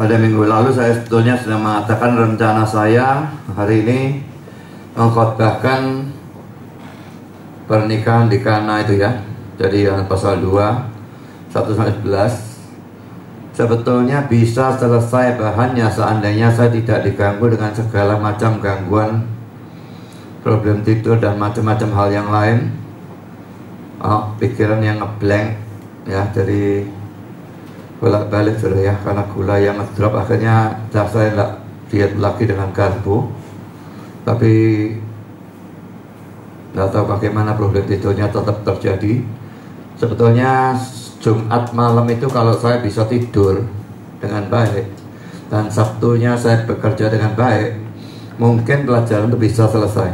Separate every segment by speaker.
Speaker 1: pada minggu lalu saya sebetulnya sudah mengatakan rencana saya hari ini mengkhotbahkan pernikahan di Kana itu ya. Jadi pasal 2 1-11 sebetulnya bisa selesai bahannya seandainya saya tidak diganggu dengan segala macam gangguan, problem tidur dan macam-macam hal yang lain. Pikiran yang ngeblank ya, dari bolak-balik sudah ya, karena gula yang ngedrop. Akhirnya saya tidak diet lagi dengan karbo, tapi tidak tahu bagaimana problem tidurnya tetap terjadi. Sebetulnya Jumat malam itu kalau saya bisa tidur dengan baik dan Sabtunya saya bekerja dengan baik, mungkin pelajaran itu bisa selesai.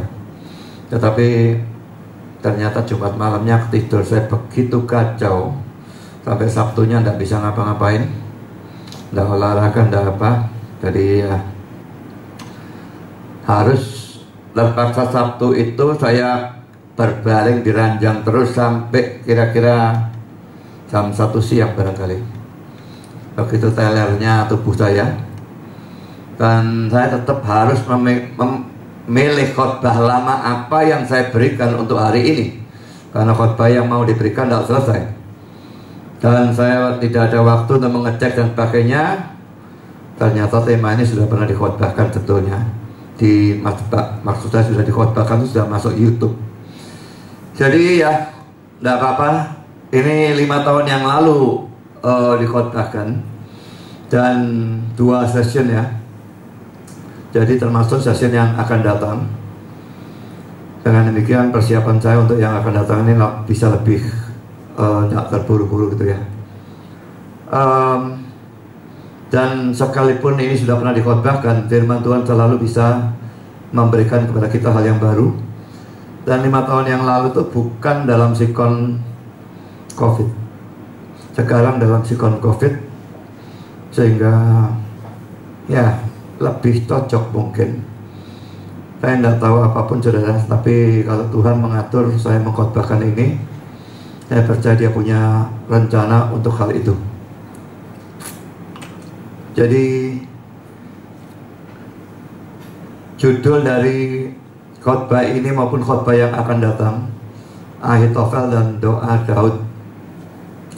Speaker 1: Tetapi ternyata Jumat malamnya tidur saya begitu kacau, sampai Sabtunya tidak bisa ngapa-ngapain, tidak olahraga, tidak apa. Jadi ya harus terpaksa Sabtu itu saya berbaring di ranjang terus sampai kira-kira jam 1 siang barangkali. Begitu telernya tubuh saya. Dan saya tetap harus memilih khotbah lama apa yang saya berikan untuk hari ini, karena khotbah yang mau diberikan tidak selesai. Dan saya tidak ada waktu untuk mengecek dan sebagainya. Ternyata tema ini sudah pernah dikhotbahkan sebetulnya di maksud saya sudah dikhotbahkan, itu sudah masuk YouTube. Jadi ya tidak apa-apa. Ini 5 tahun yang lalu dikhotbahkan dan 2 session ya. Jadi termasuk session yang akan datang. Dengan demikian persiapan saya untuk yang akan datang ini bisa lebih tidak terburu-buru gitu ya. Dan sekalipun ini sudah pernah dikhotbahkan, firman Tuhan selalu bisa memberikan kepada kita hal yang baru. Dan 5 tahun yang lalu itu bukan dalam sikon COVID, sekarang dalam sikon COVID, sehingga ya lebih cocok mungkin. Saya tidak tahu apapun saudara, tapi kalau Tuhan mengatur saya mengkhotbahkan ini, saya percaya Dia punya rencana untuk hal itu. Jadi judul dari khotbah ini maupun khotbah yang akan datang, Ahitofel dan doa Daud.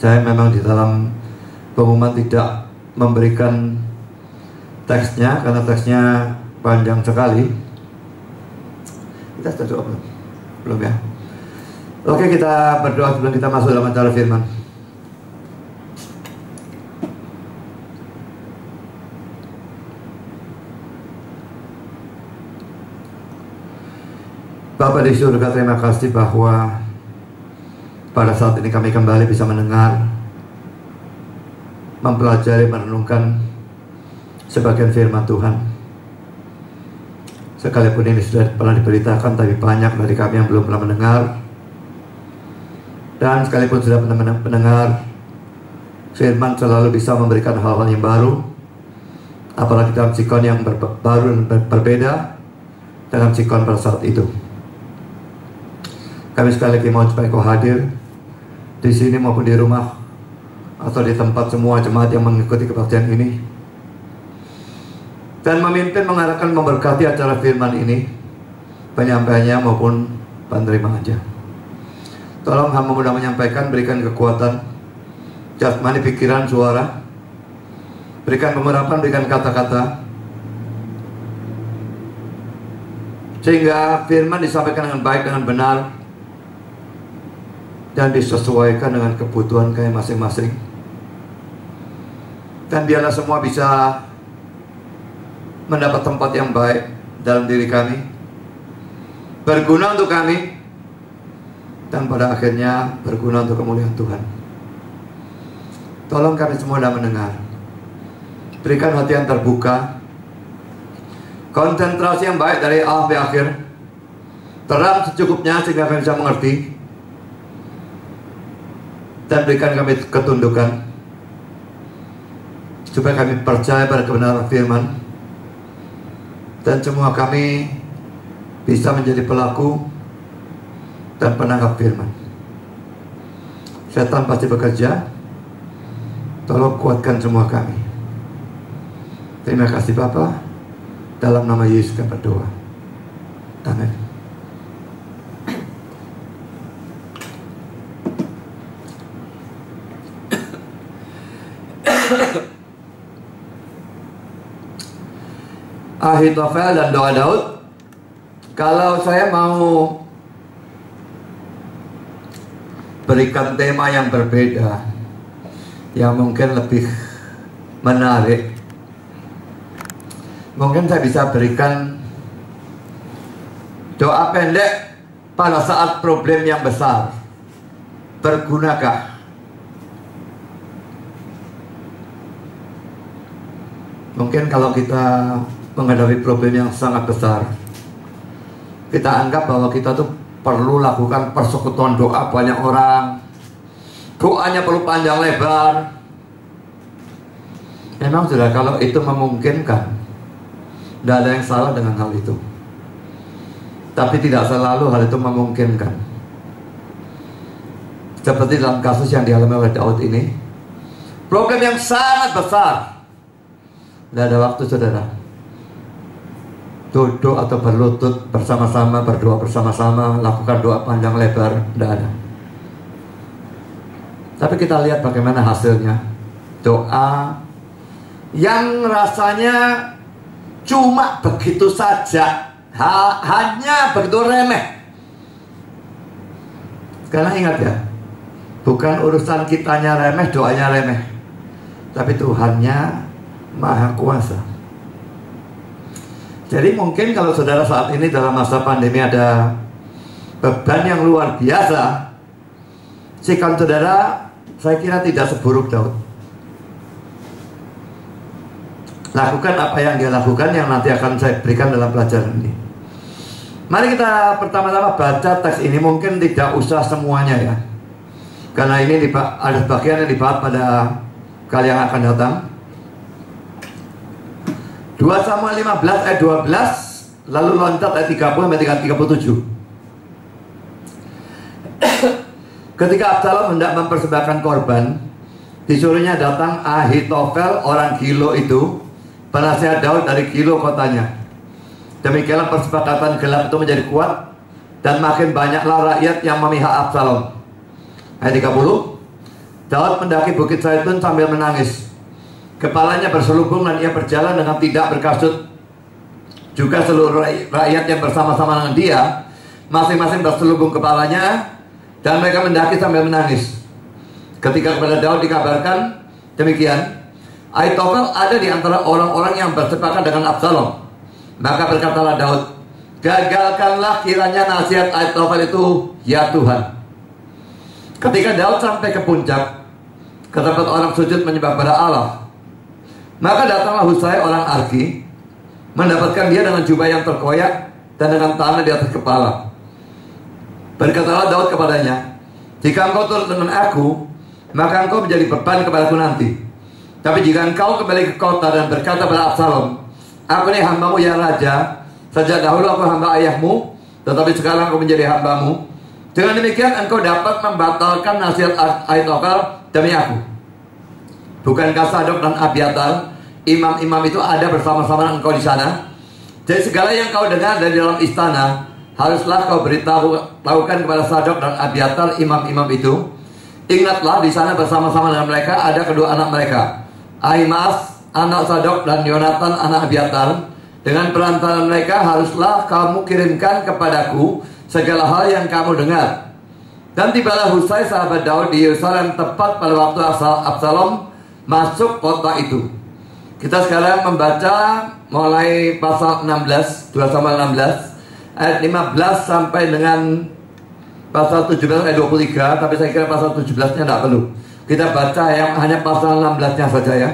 Speaker 1: Saya memang di dalam pengumuman tidak memberikan teksnya karena teksnya panjang sekali. Kita sudah doa belum? Belum ya? Oke, kita berdoa sebelum kita masuk dalam acara firman. Bapa di surga, terima kasih bahwa pada saat ini kami kembali bisa mendengar, mempelajari, merenungkan sebagian firman Tuhan. Sekalipun ini sudah pernah diberitakan, tapi banyak dari kami yang belum pernah mendengar. Dan sekalipun sudah pernah mendengar, firman selalu bisa memberikan hal-hal yang baru, apalagi dalam sikon yang baru dan berbeda dengan sikon pada saat itu. Kami sekali lagi mohon supaya Kau hadir di sini maupun di rumah atau di tempat semua jemaat yang mengikuti kebaktian ini, dan memimpin, mengarahkan, memberkati acara firman ini, penyampaiannya maupun penerima aja. Tolong hamba mudah menyampaikan, berikan kekuatan jasmani, pikiran, suara, berikan pengurapan, berikan kata-kata, sehingga firman disampaikan dengan baik, dengan benar, dan disesuaikan dengan kebutuhan kami masing-masing. Dan biarlah semua bisa mendapat tempat yang baik dalam diri kami, berguna untuk kami, dan pada akhirnya berguna untuk kemuliaan Tuhan. Tolong kami semua dalam mendengar, berikan hati yang terbuka, konsentrasi yang baik dari awal sampai akhir, terang secukupnya sehingga kami bisa mengerti, dan berikan kami ketundukan supaya kami percaya pada kebenaran firman, dan semua kami bisa menjadi pelaku dan penangkap firman. Setan pasti bekerja, tolong kuatkan semua kami. Terima kasih Bapa, dalam nama Yesus kami berdoa. Amin. Ahitofel dan doa Daud. Kalau saya mau berikan tema yang berbeda, yang mungkin lebih menarik, mungkin saya bisa berikan doa pendek pada saat problem yang besar. Bergunakah? Mungkin kalau kita menghadapi problem yang sangat besar, kita anggap bahwa kita tuh perlu lakukan persekutuan doa banyak orang. Doanya perlu panjang lebar. Memang sudah, kalau itu memungkinkan, tidak ada yang salah dengan hal itu. Tapi tidak selalu hal itu memungkinkan. Seperti dalam kasus yang dialami oleh Daud ini, problem yang sangat besar. Tidak ada waktu saudara duduk atau berlutut bersama-sama, berdoa bersama-sama, lakukan doa panjang lebar, tidak ada. Tapi kita lihat bagaimana hasilnya. Doa yang rasanya cuma begitu saja, hanya begitu remeh. Karena ingat ya, bukan urusan kitanya remeh, doanya remeh, tapi Tuhannya Maha Kuasa. Jadi mungkin kalau saudara saat ini dalam masa pandemi ada beban yang luar biasa, sikap saudara saya kira tidak seburuk Daud. Lakukan apa yang dia lakukan, yang nanti akan saya berikan dalam pelajaran ini. Mari kita pertama-tama baca teks ini. Mungkin tidak usah semuanya ya, karena ini ada bagian yang dibahas pada kali yang akan datang. 2 Samuel 15 ayat 12, lalu loncat ayat 30 sampai 37. Ketika Absalom hendak mempersembahkan korban, disuruhnya datang Ahitofel orang Gilo itu, penasihat Daud dari Gilo kotanya. Demikianlah persepakatan gelap itu menjadi kuat, dan makin banyaklah rakyat yang memihak Absalom. Ayat 30, Daud mendaki bukit Zaitun sambil menangis. Kepalanya berselubung dan ia berjalan dengan tidak berkasut. Juga seluruh rakyat yang bersama-sama dengan dia masing-masing berselubung kepalanya, dan mereka mendaki sambil menangis. Ketika kepada Daud dikabarkan demikian, Ahitofel ada di antara orang-orang yang bersepakat dengan Absalom. Maka berkatalah Daud, gagalkanlah kiranya nasihat Ahitofel itu, ya Tuhan. Ketika Daud sampai ke puncak, ke tempat orang sujud menyembah pada Allah, maka datanglah Husai orang Arki, mendapatkan dia dengan jubah yang terkoyak dan dengan tanah di atas kepala. Berkatalah Daud kepadanya, jika engkau turut dengan aku, maka engkau menjadi beban kepadaku nanti. Tapi jika engkau kembali ke kota dan berkata pada Absalom, aku ini hambamu ya Raja, sejak dahulu aku hamba ayahmu, tetapi sekarang aku menjadi hambamu. Dengan demikian engkau dapat membatalkan nasihat Ahitofel demi aku. Bukankah Sadok dan Abiatar, imam-imam itu ada bersama-sama dengan engkau di sana? Jadi segala yang kau dengar dari dalam istana, haruslah kau beritahukan kepada Sadok dan Abiatar, imam-imam itu. Ingatlah, di sana bersama-sama dengan mereka ada kedua anak mereka, Ahimaas anak Sadok dan Yonatan anak Abiatar. Dengan perantaraan mereka haruslah kamu kirimkan kepadaku segala hal yang kamu dengar. Dan tibalah Husai sahabat Daud di Yerusalem tepat pada waktu Absalom masuk kota itu. Kita sekarang membaca mulai pasal 16, 2 Samuel 16 ayat 15 sampai dengan pasal 17 ayat 23. Tapi saya kira pasal 17-nya tidak perlu. Kita baca yang hanya pasal 16-nya saja ya.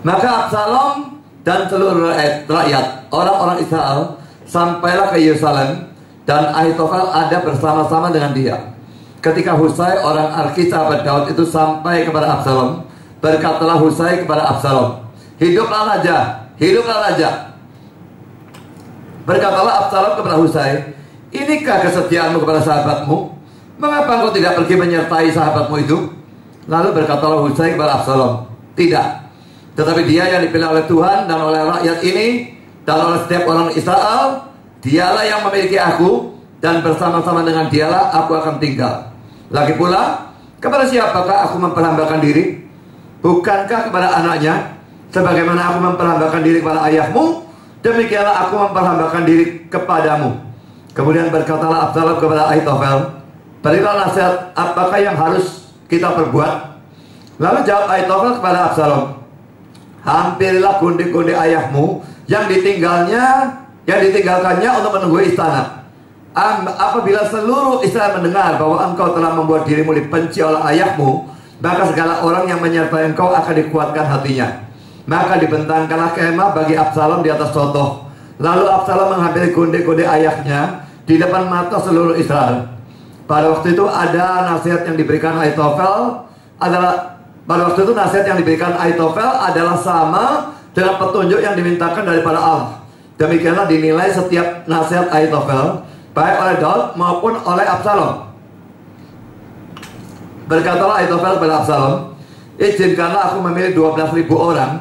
Speaker 1: Maka Absalom dan seluruh rakyat, orang-orang Israel, sampailah ke Yerusalem, dan Ahitofel ada bersama-sama dengan dia. Ketika Husai orang Arki sahabat Daud itu sampai kepada Absalom, berkatalah Husai kepada Absalom, hiduplah raja, hiduplah raja. Berkatalah Absalom kepada Husai, inikah kesetiaanmu kepada sahabatmu? Mengapa engkau tidak pergi menyertai sahabatmu itu? Lalu berkatalah Husai kepada Absalom, tidak, Tetapi dia yang dipilih oleh Tuhan dan oleh rakyat ini dan oleh setiap orang Israel, dialah yang memiliki aku, dan bersama-sama dengan dialah aku akan tinggal. Lagi pula, kepada siapakah aku memperhambakan diri? Bukankah kepada anaknya? Sebagaimana aku memperhambakan diri kepada ayahmu, demikianlah aku memperhambakan diri kepadamu. Kemudian berkatalah Absalom kepada Ahitofel, berilah nasihat apakah yang harus kita perbuat. Lalu jawab Ahitofel kepada Absalom, hampirilah gundi-gundi ayahmu yang ditinggalkannya untuk menunggu istana. Apabila seluruh Israel mendengar bahwa engkau telah membuat dirimu dibenci oleh ayahmu, maka segala orang yang menyertai engkau akan dikuatkan hatinya. Maka dibentangkanlah kemah bagi Absalom di atas contoh. Lalu Absalom mengambil gundi-gundi ayahnya di depan mata seluruh Israel. Pada waktu itu nasihat yang diberikan Ahitofel adalah sama dengan petunjuk yang dimintakan daripada Allah. Demikianlah dinilai setiap nasihat Ahitofel, baik oleh Daud maupun oleh Absalom. Berkatalah Ahitofel kepada Absalom, izinkanlah aku memilih 12.000 orang,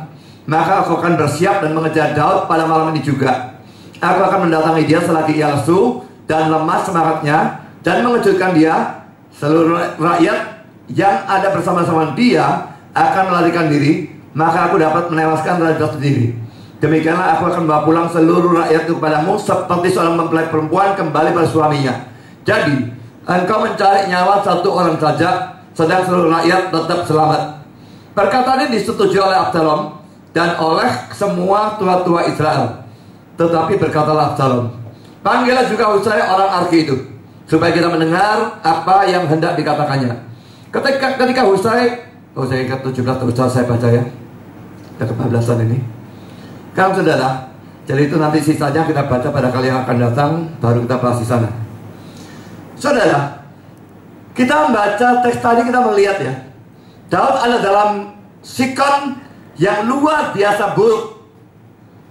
Speaker 1: maka aku akan bersiap dan mengejar Daud pada malam ini juga. Aku akan mendatangi dia selagi ia lesu dan lemas semangatnya, dan mengejutkan dia. Seluruh rakyat yang ada bersama-sama dia akan melarikan diri, maka aku dapat menewaskan raja sendiri. Demikianlah aku akan membawa pulang seluruh rakyat itu kepadamu, seperti seorang mempelai perempuan kembali pada suaminya. Jadi engkau mencari nyawa satu orang saja, sedang seluruh rakyat tetap selamat. Perkataan ini disetujui oleh Absalom dan oleh semua tua-tua Israel. Tetapi berkatalah Absalom, panggillah juga Husai orang Arki itu, supaya kita mendengar apa yang hendak dikatakannya. Ketika Husai, saya ingat 17 terus saya baca ya, ada kebablasan ini. Kan saudara, jadi itu nanti sisanya kita baca pada kali yang akan datang, baru kita bahas di sana. Saudara, kita membaca teks tadi, kita melihat ya, Daud ada dalam sikon yang luar biasa buruk.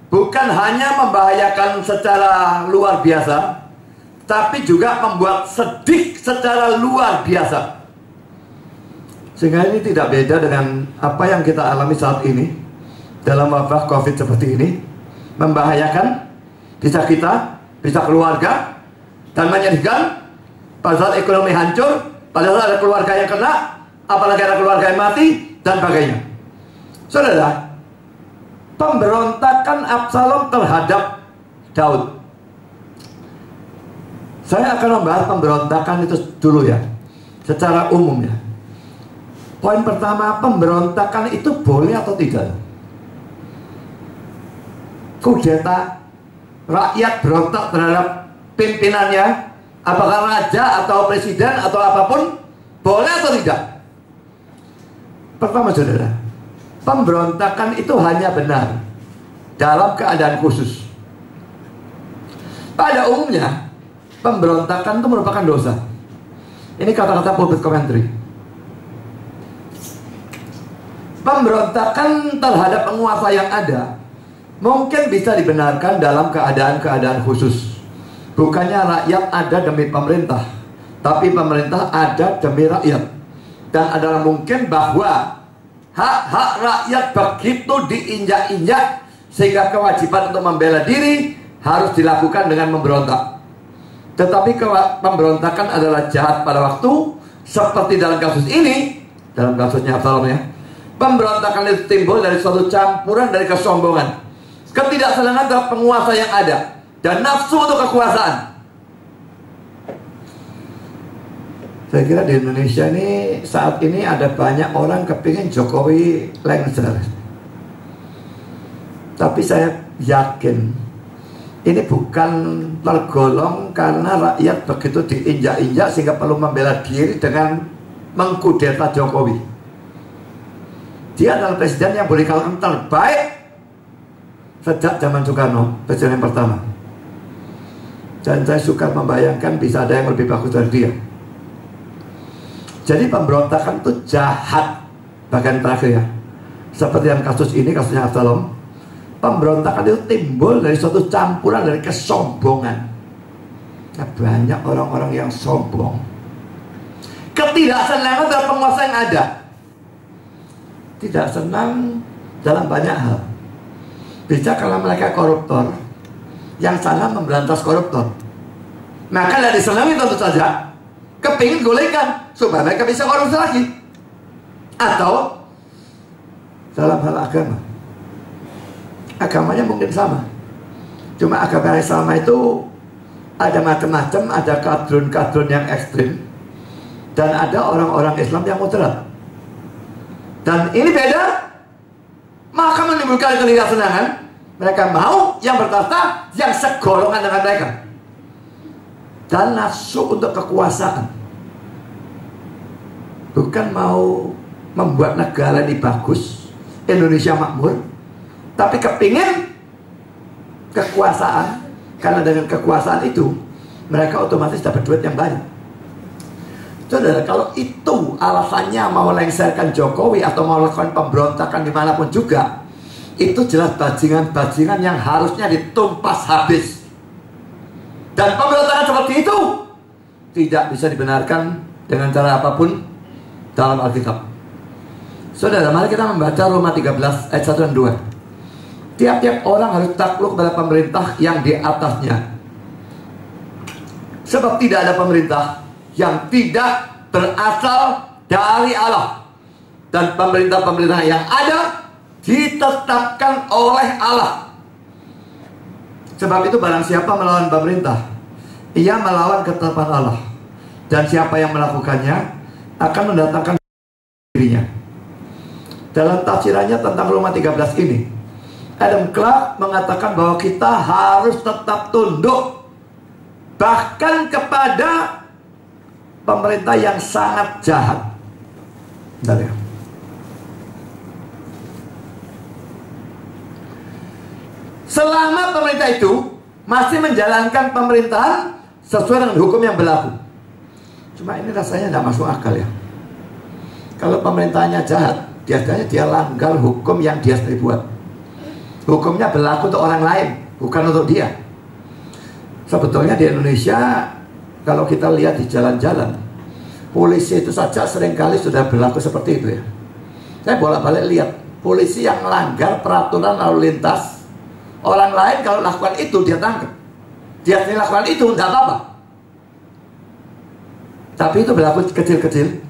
Speaker 1: Bukan hanya membahayakan secara luar biasa, tapi juga membuat sedih secara luar biasa. Sehingga ini tidak beda dengan apa yang kita alami saat ini dalam wabah COVID seperti ini. Membahayakan, bisa kita, bisa keluarga, dan menyedihkan. Pada saat ekonomi hancur, pada saat ada keluarga yang kena, apalagi ada keluarga yang mati, dan sebagainya. Saudara, pemberontakan Absalom terhadap Daud. Saya akan membahas pemberontakan itu dulu ya, secara umum ya. Poin pertama, pemberontakan itu boleh atau tidak? Kudeta, rakyat berontak terhadap pimpinannya, apakah raja atau presiden atau apapun, boleh atau tidak? Pertama saudara, pemberontakan itu hanya benar dalam keadaan khusus. Pada umumnya, pemberontakan itu merupakan dosa. Ini kata-kata pulpit commentary. Pemberontakan terhadap penguasa yang ada mungkin bisa dibenarkan dalam keadaan-keadaan khusus. Bukannya rakyat ada demi pemerintah, tapi pemerintah ada demi rakyat. Dan adalah mungkin bahwa hak-hak rakyat begitu diinjak-injak, sehingga kewajiban untuk membela diri harus dilakukan dengan memberontak. Tetapi pemberontakan adalah jahat pada waktu, seperti dalam kasus ini, dalam kasusnya Absalom ya. Pemberontakan itu timbul dari suatu campuran dari kesombongan, ketidaksenangan terhadap penguasa yang ada, dan nafsu untuk kekuasaan. Saya kira di Indonesia ini saat ini ada banyak orang kepingin Jokowi lengser. Tapi saya yakin ini bukan tergolong karena rakyat begitu diinjak-injak sehingga perlu membela diri dengan mengkudeta Jokowi. Dia adalah presiden yang boleh dikatakan terbaik sejak zaman Soekarno, presiden yang pertama. Dan saya suka membayangkan bisa ada yang lebih bagus dari dia. Jadi pemberontakan itu jahat. Bagian terakhir ya, seperti yang kasus ini, kasusnya Absalom. Pemberontakan itu timbul dari suatu campuran dari kesombongan. Nah, banyak orang-orang yang sombong, ketidaksenangan terhadap penguasa yang ada. Tidak senang dalam banyak hal. Bisa karena mereka koruptor, yang sana memberantas koruptor. Maka dari disenangi tentu saja, kepingin gulingkan supaya mereka bisa korupsi lagi. Atau dalam hal agama, agamanya mungkin sama, cuma agama yang sama itu ada macam-macam, ada kadrun-kadrun yang ekstrim, dan ada orang-orang Islam yang moderat. Dan ini beda, maka menimbulkan ketidaksenangan. Mereka mau yang bertahta, yang segolongan dengan mereka, dan nafsu untuk kekuasaan. Bukan mau membuat negara ini bagus, Indonesia makmur, tapi kepingin kekuasaan. Karena dengan kekuasaan itu mereka otomatis dapat duit yang banyak. Saudara, kalau itu alasannya mau lengserkan Jokowi atau mau lakukan pemberontakan dimanapun juga, itu jelas bajingan-bajingan yang harusnya ditumpas habis. Dan pemberontakan seperti itu tidak bisa dibenarkan dengan cara apapun dalam Alkitab. Saudara, mari kita membaca Roma 13 ayat 1 dan 2. Tiap-tiap orang harus takluk kepada pemerintah yang di atasnya, sebab tidak ada pemerintah yang tidak berasal dari Allah, dan pemerintah-pemerintah yang ada ditetapkan oleh Allah. Sebab itu barang siapa melawan pemerintah, ia melawan ketetapan Allah, dan siapa yang melakukannya akan mendatangkan dirinya. Dalam tafsirannya tentang Roma 13 ini, Adam Clarke mengatakan bahwa kita harus tetap tunduk bahkan kepada pemerintah yang sangat jahat. Bentar ya. Selama pemerintah itu masih menjalankan pemerintahan sesuai dengan hukum yang berlaku. Cuma ini rasanya tidak masuk akal ya. Kalau pemerintahnya jahat, biasanya dia langgar hukum yang dia sendiri buat. Hukumnya berlaku untuk orang lain, bukan untuk dia. Sebetulnya di Indonesia, kalau kita lihat di jalan-jalan, polisi itu saja seringkali sudah berlaku seperti itu ya. Saya bolak-balik lihat polisi yang melanggar peraturan lalu lintas. Orang lain kalau lakukan itu dia tangkap, dia sendiri lakukan itu tidak apa-apa. Tapi itu berlaku kecil-kecil.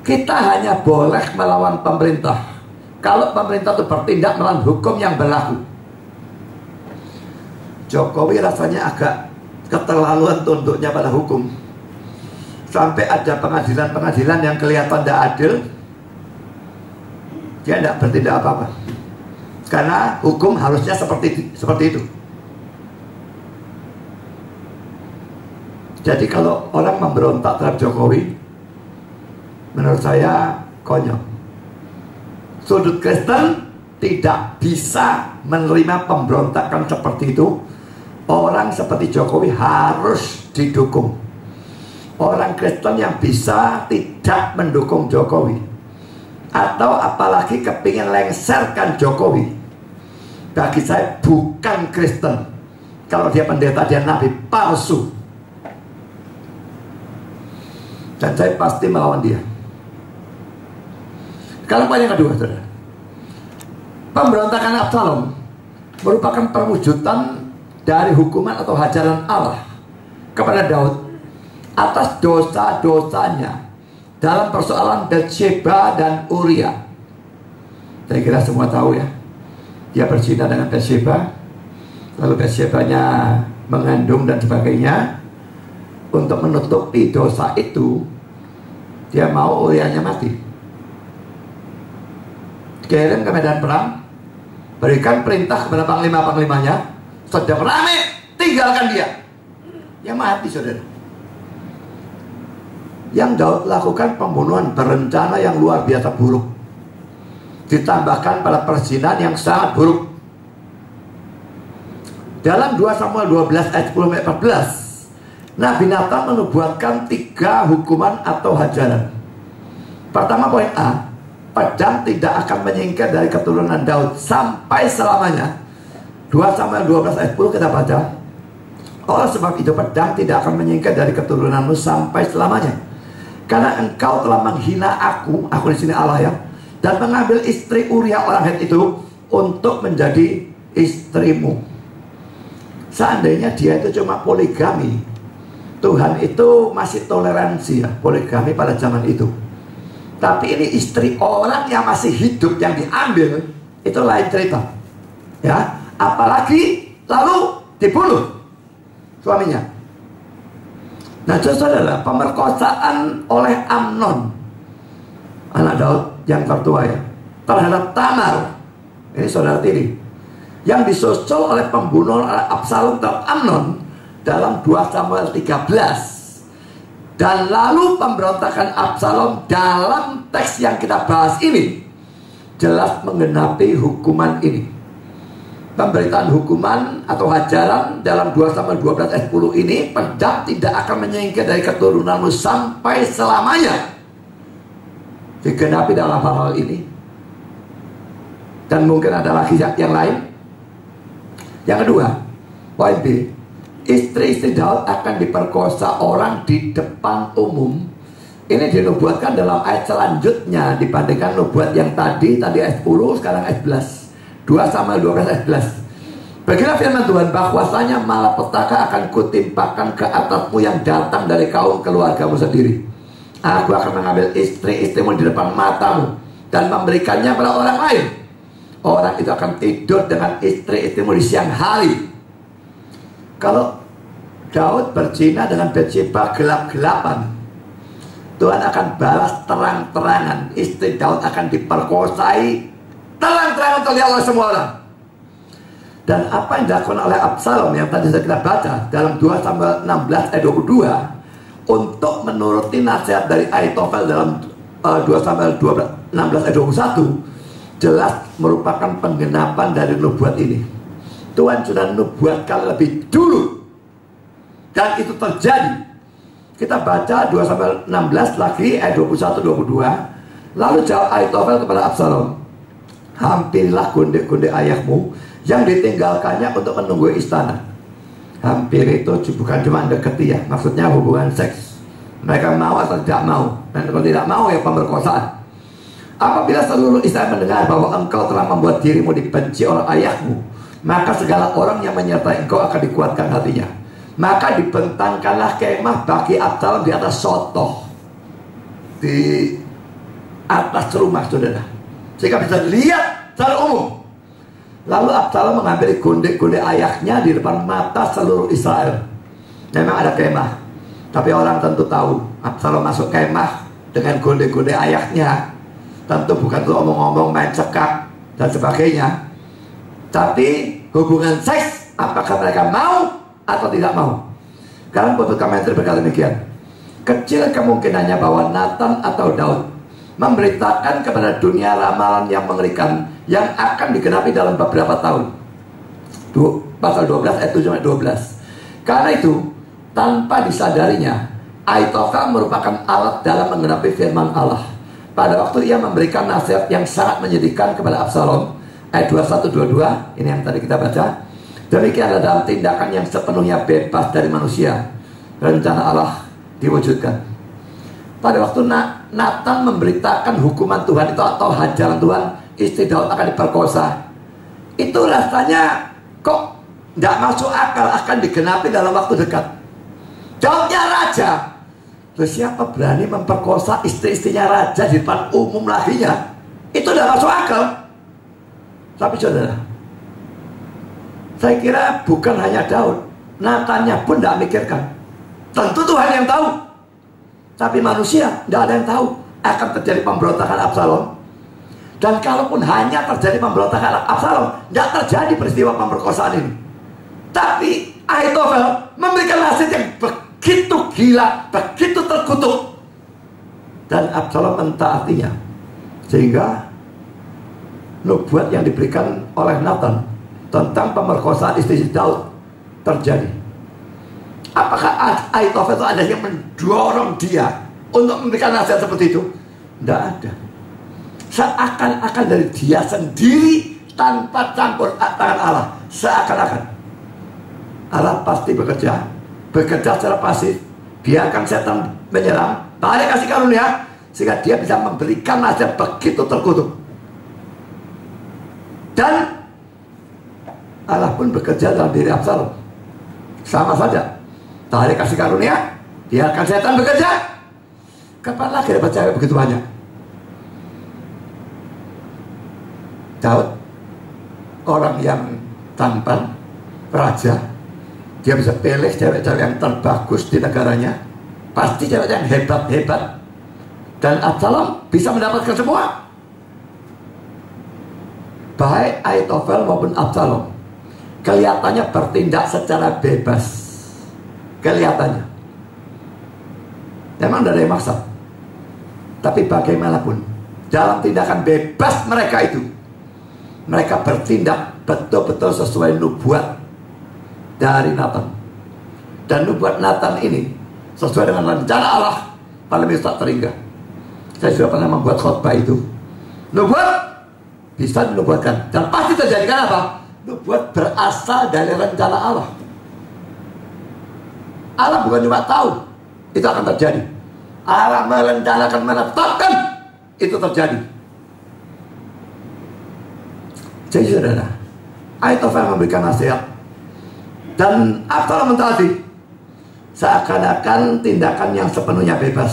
Speaker 1: Kita hanya boleh melawan pemerintah kalau pemerintah itu bertindak melawan hukum yang berlaku. Jokowi rasanya agak keterlaluan tunduknya pada hukum. Sampai ada pengadilan-pengadilan yang kelihatan tidak adil, dia tidak bertindak apa-apa. Karena hukum harusnya seperti itu. Jadi kalau orang memberontak terhadap Jokowi, menurut saya konyol. Sudut Kristen tidak bisa menerima pemberontakan seperti itu. Orang seperti Jokowi harus didukung. Orang Kristen yang bisa tidak mendukung Jokowi, atau apalagi kepingin lengserkan Jokowi, bagi saya bukan Kristen. Kalau dia pendeta, dia nabi palsu. Dan saya pasti melawan dia. Kalau poin yang kedua, saudara, pemberontakan Absalom merupakan perwujudan dari hukuman atau hajaran Allah kepada Daud atas dosa-dosanya dalam persoalan Bathsheba dan Uria. Saya kira semua tahu ya, dia berzina dengan Bathsheba, lalu Bathshebanya mengandung dan sebagainya. Untuk menutupi dosa itu, dia mau Urianya mati. Kirim ke medan perang, berikan perintah kepada panglima-panglimanya, sedang rame, tinggalkan dia. Ya mati, saudara. Yang Daud lakukan pembunuhan berencana yang luar biasa buruk, ditambahkan pada perzinahan yang sangat buruk. Dalam 2 Samuel 12 ayat 10-14, Nabi Nathan menubuatkan 3 hukuman atau hajaran. Pertama, poin A, pedang tidak akan menyingkir dari keturunan Daud sampai selamanya. 2 Samuel 12 ayat 10 kita baca. Oleh sebab itu pedang tidak akan menyingkir dari keturunanmu sampai selamanya. Karena engkau telah menghina aku di sini Allah ya, dan mengambil istri Uria orang Het itu untuk menjadi istrimu. Seandainya dia itu cuma poligami, Tuhan itu masih toleransi ya poligami pada zaman itu. Tapi ini istri orang yang masih hidup yang diambil, itu lain cerita. Ya, apalagi lalu dibunuh suaminya. Nah, justru adalah pemerkosaan oleh Amnon, anak Daud yang tertua ya, terhadap Tamar, ini saudara tiri, yang disusul oleh pembunuhan oleh Absalom terhadap Amnon dalam 2 Samuel 13. Dan lalu pemberontakan Absalom dalam teks yang kita bahas ini jelas menggenapi hukuman ini. Pemberitaan hukuman atau hajaran dalam 2 Samuel 12 ayat 10 ini, pedang tidak akan menyingkir dari keturunanmu sampai selamanya. Digenapi dalam hal ini. Dan mungkin ada lagi yang lain. Yang kedua, poin B, istri-istri Daud akan diperkosa orang di depan umum. Ini dinubuatkan dalam ayat selanjutnya dibandingkan nubuat yang tadi ayat 10, sekarang ayat 11. 2 Samuel 12 ayat 11. Beginilah firman Tuhan, bahwasanya malapetaka akan kutimpakan ke atasmu yang datang dari kaum keluargamu sendiri. Aku akan mengambil istri-istrimu di depan matamu dan memberikannya pada orang lain. Orang itu akan tidur dengan istri-istrimu di siang hari. Kalau Daud berzina dengan Batsyeba gelap-gelapan, Tuhan akan balas terang-terangan. Istri Daud akan diperkosai terang-terangan terlihat oleh semua orang. Dan apa yang dilakukan oleh Absalom yang tadi kita baca dalam 2 Samuel 16 ayat 22 untuk menuruti nasihat dari Ahitofel dalam 2 Samuel 16 ayat 21 jelas merupakan penggenapan dari nubuat ini. Tuhan sudah nubuatkan lebih dulu dan itu terjadi. Kita baca 2 Samuel 16 lagi ayat 21-22. Lalu jawab Ahitofel kepada Absalom, hampirilah gondek-gondek ayahmu yang ditinggalkannya untuk menunggu istana. Hampir itu bukan cuma deketi ya, maksudnya hubungan seks. Mereka mau atau tidak mau, dan kalau tidak mau ya pemerkosaan. Apabila seluruh Israel mendengar bahwa engkau telah membuat dirimu dibenci oleh ayahmu, maka segala orang yang menyertai engkau akan dikuatkan hatinya. Maka dibentangkanlah kemah bagi Absalom di atas sotoh, di atas rumah saudara, sehingga bisa dilihat secara umum. Lalu Absalom mengambil gondek-gondek ayahnya di depan mata seluruh Israel. Memang ada kemah, tapi orang tentu tahu Absalom masuk kemah dengan gondek-gondek ayahnya. Tentu bukan untuk omong-omong, main cekak dan sebagainya, tapi hubungan seks. Apakah mereka mau atau tidak mau? Karena Putri Komentar berkata demikian, kecil kemungkinannya bahwa Nathan atau Daud memberitakan kepada dunia ramalan yang mengerikan yang akan digenapi dalam beberapa tahun. Pasal 12 ayat 7-12. Karena itu, tanpa disadarinya, Ahitofel merupakan alat dalam menggenapi firman Allah. Pada waktu ia memberikan nasihat yang sangat menyedihkan kepada Absalom, ayat 21-22, ini yang tadi kita baca. Demikianlah dalam tindakan yang sepenuhnya bebas dari manusia, rencana Allah diwujudkan. Pada waktu Nathan memberitakan hukuman Tuhan itu atau hajaran Tuhan, istri Daud akan diperkosa, itu rasanya kok tidak masuk akal akan digenapi dalam waktu dekat. Daudnya raja, terus siapa berani memperkosa istri-istrinya raja di depan umum laginya? Itu tidak masuk akal. Tapi saudara, saya kira bukan hanya Daud, Nathannya pun tidak mikirkan. Tentu Tuhan yang tahu, tapi manusia tidak ada yang tahu akan terjadi pemberontakan Absalom. Dan kalaupun hanya terjadi pemberontakan Absalom, tidak terjadi peristiwa pemerkosaan ini. Tapi Ahitofel memberikan nasihat yang begitu gila, begitu terkutuk, dan Absalom mentaatinya, sehingga nubuat yang diberikan oleh Nathan tentang pemerkosaan istri Daud terjadi. Apakah Ahitofel itu ada yang mendorong dia untuk memberikan nasihat seperti itu? Tidak ada. Seakan-akan dari dia sendiri tanpa campur tangan Allah. Seakan-akan Allah pasti bekerja secara pasif, biarkan setan menyerang, balik kasih karunia, sehingga dia bisa memberikan nasihat begitu terkutuk. Dan Allah pun bekerja dalam diri Absalom. Sama saja, dari kasih karunia, biarkan setan bekerja. Kapan lagi dapat cewek begitu banyak? Daud, orang yang tampan, raja, dia bisa pilih cewek-cewek yang terbagus di negaranya, pasti cewek yang hebat-hebat. Dan Absalom bisa mendapatkan semua. Baik Ahitofel maupun Absalom kelihatannya bertindak secara bebas. Kelihatannya memang dari maksa. Tapi bagaimanapun, dalam tindakan bebas mereka itu, mereka bertindak betul-betul sesuai nubuat dari Nathan. Dan nubuat Nathan ini sesuai dengan rencana Allah pada masa teringga. Saya sudah pernah membuat khotbah itu. Nubuat bisa dinubuatkan, dan pasti terjadi. Kenapa? Nubuat berasal dari rencana Allah. Allah bukan cuma tahu itu akan terjadi, Allah merencanakan, menetapkan itu terjadi. Jadi saudara, Ahitofel memberikan nasihat dan Absalom mentaati, seakan-akan tindakan yang sepenuhnya bebas,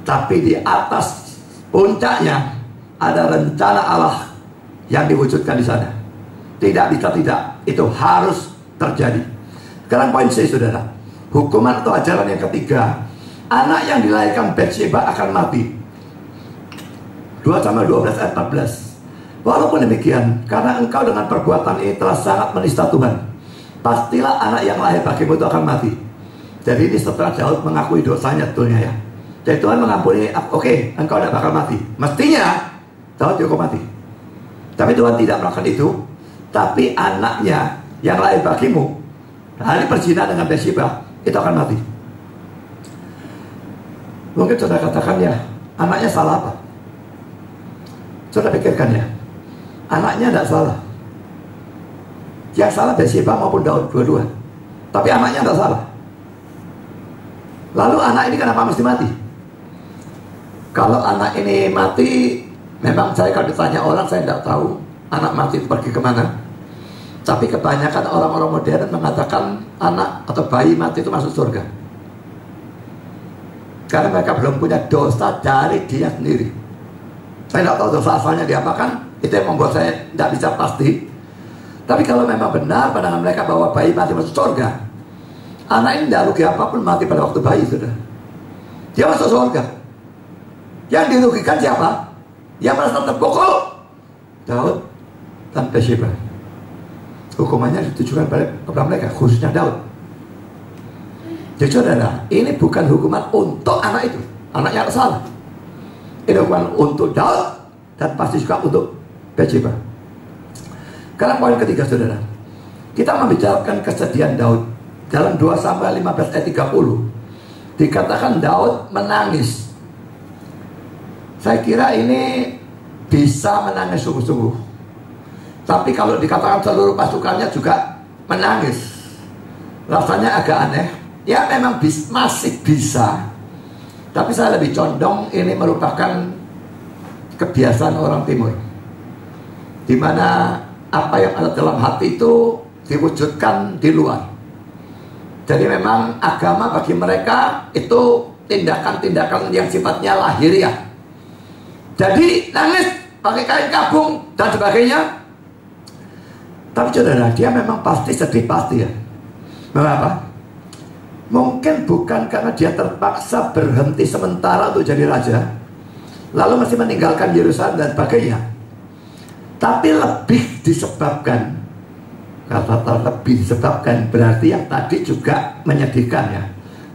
Speaker 1: tapi di atas puncaknya ada rencana Allah yang diwujudkan di sana. Tidak bisa tidak, itu harus terjadi. Sekarang poin C, saudara, hukuman atau ajaran yang ketiga, anak yang dilahirkan Batsheba akan mati. 2 Samuel 12 ayat 14. Walaupun demikian, karena engkau dengan perbuatan ini telah sangat menista Tuhan, pastilah anak yang lahir bagimu itu akan mati. Jadi ini setelah Daud mengakui dosanya tentunya ya. Jadi Tuhan mengampuni, oke, engkau tidak bakal mati. Mestinya Daud dihukum mati. Tapi Tuhan tidak melakukan itu. Tapi anaknya yang lahir bagimu dari perzinahan dengan Batsheba itu akan mati. Mungkin saudara katakan, ya, anaknya salah apa? Saudara pikirkan ya, anaknya tidak salah. Yang salah Batsheba maupun Daud, dua-dua. Tapi anaknya tidak salah. Lalu anak ini kenapa mesti mati? Kalau anak ini mati, memang saya kalau ditanya orang, saya tidak tahu anak mati pergi kemana. Tapi kebanyakan orang-orang modern mengatakan anak atau bayi mati itu masuk surga, karena mereka belum punya dosa dari dia sendiri. Saya tidak tahu dosa asalnya diapakan, itu yang membuat saya tidak bisa pasti. Tapi kalau memang benar pandangan mereka bahwa bayi mati masuk surga, anak ini tidak rugi apapun mati pada waktu bayi, sudah. Dia masuk surga. Yang dirugikan siapa? Yang merasa terpukul, Daud dan Batsheba. Hukumannya ditujukan kepada mereka, khususnya Daud. Jadi saudara, ini bukan hukuman untuk anak itu, anaknya salah. Ini hukuman untuk Daud dan pasti juga untuk Batsheba. Karena poin ketiga, saudara, kita membicarakan kesedihan Daud. Dalam 2 Samuel 15 ayat 30 dikatakan Daud menangis. Saya kira ini bisa menangis sungguh-sungguh. Tapi kalau dikatakan seluruh pasukannya juga menangis, rasanya agak aneh. Ya memang masih bisa, tapi saya lebih condong ini merupakan kebiasaan orang timur, dimana apa yang ada dalam hati itu diwujudkan di luar. Jadi memang agama bagi mereka itu tindakan-tindakan yang sifatnya lahiriah. Jadi nangis pakai kain kabung dan sebagainya. Tapi saudara, dia memang pasti sedih, pasti ya. Mengapa? Mungkin bukan karena dia terpaksa berhenti sementara untuk jadi raja, lalu masih meninggalkan Yerusalem dan sebagainya. Tapi lebih disebabkan, kata lebih disebabkan berarti yang tadi juga menyedihkan ya.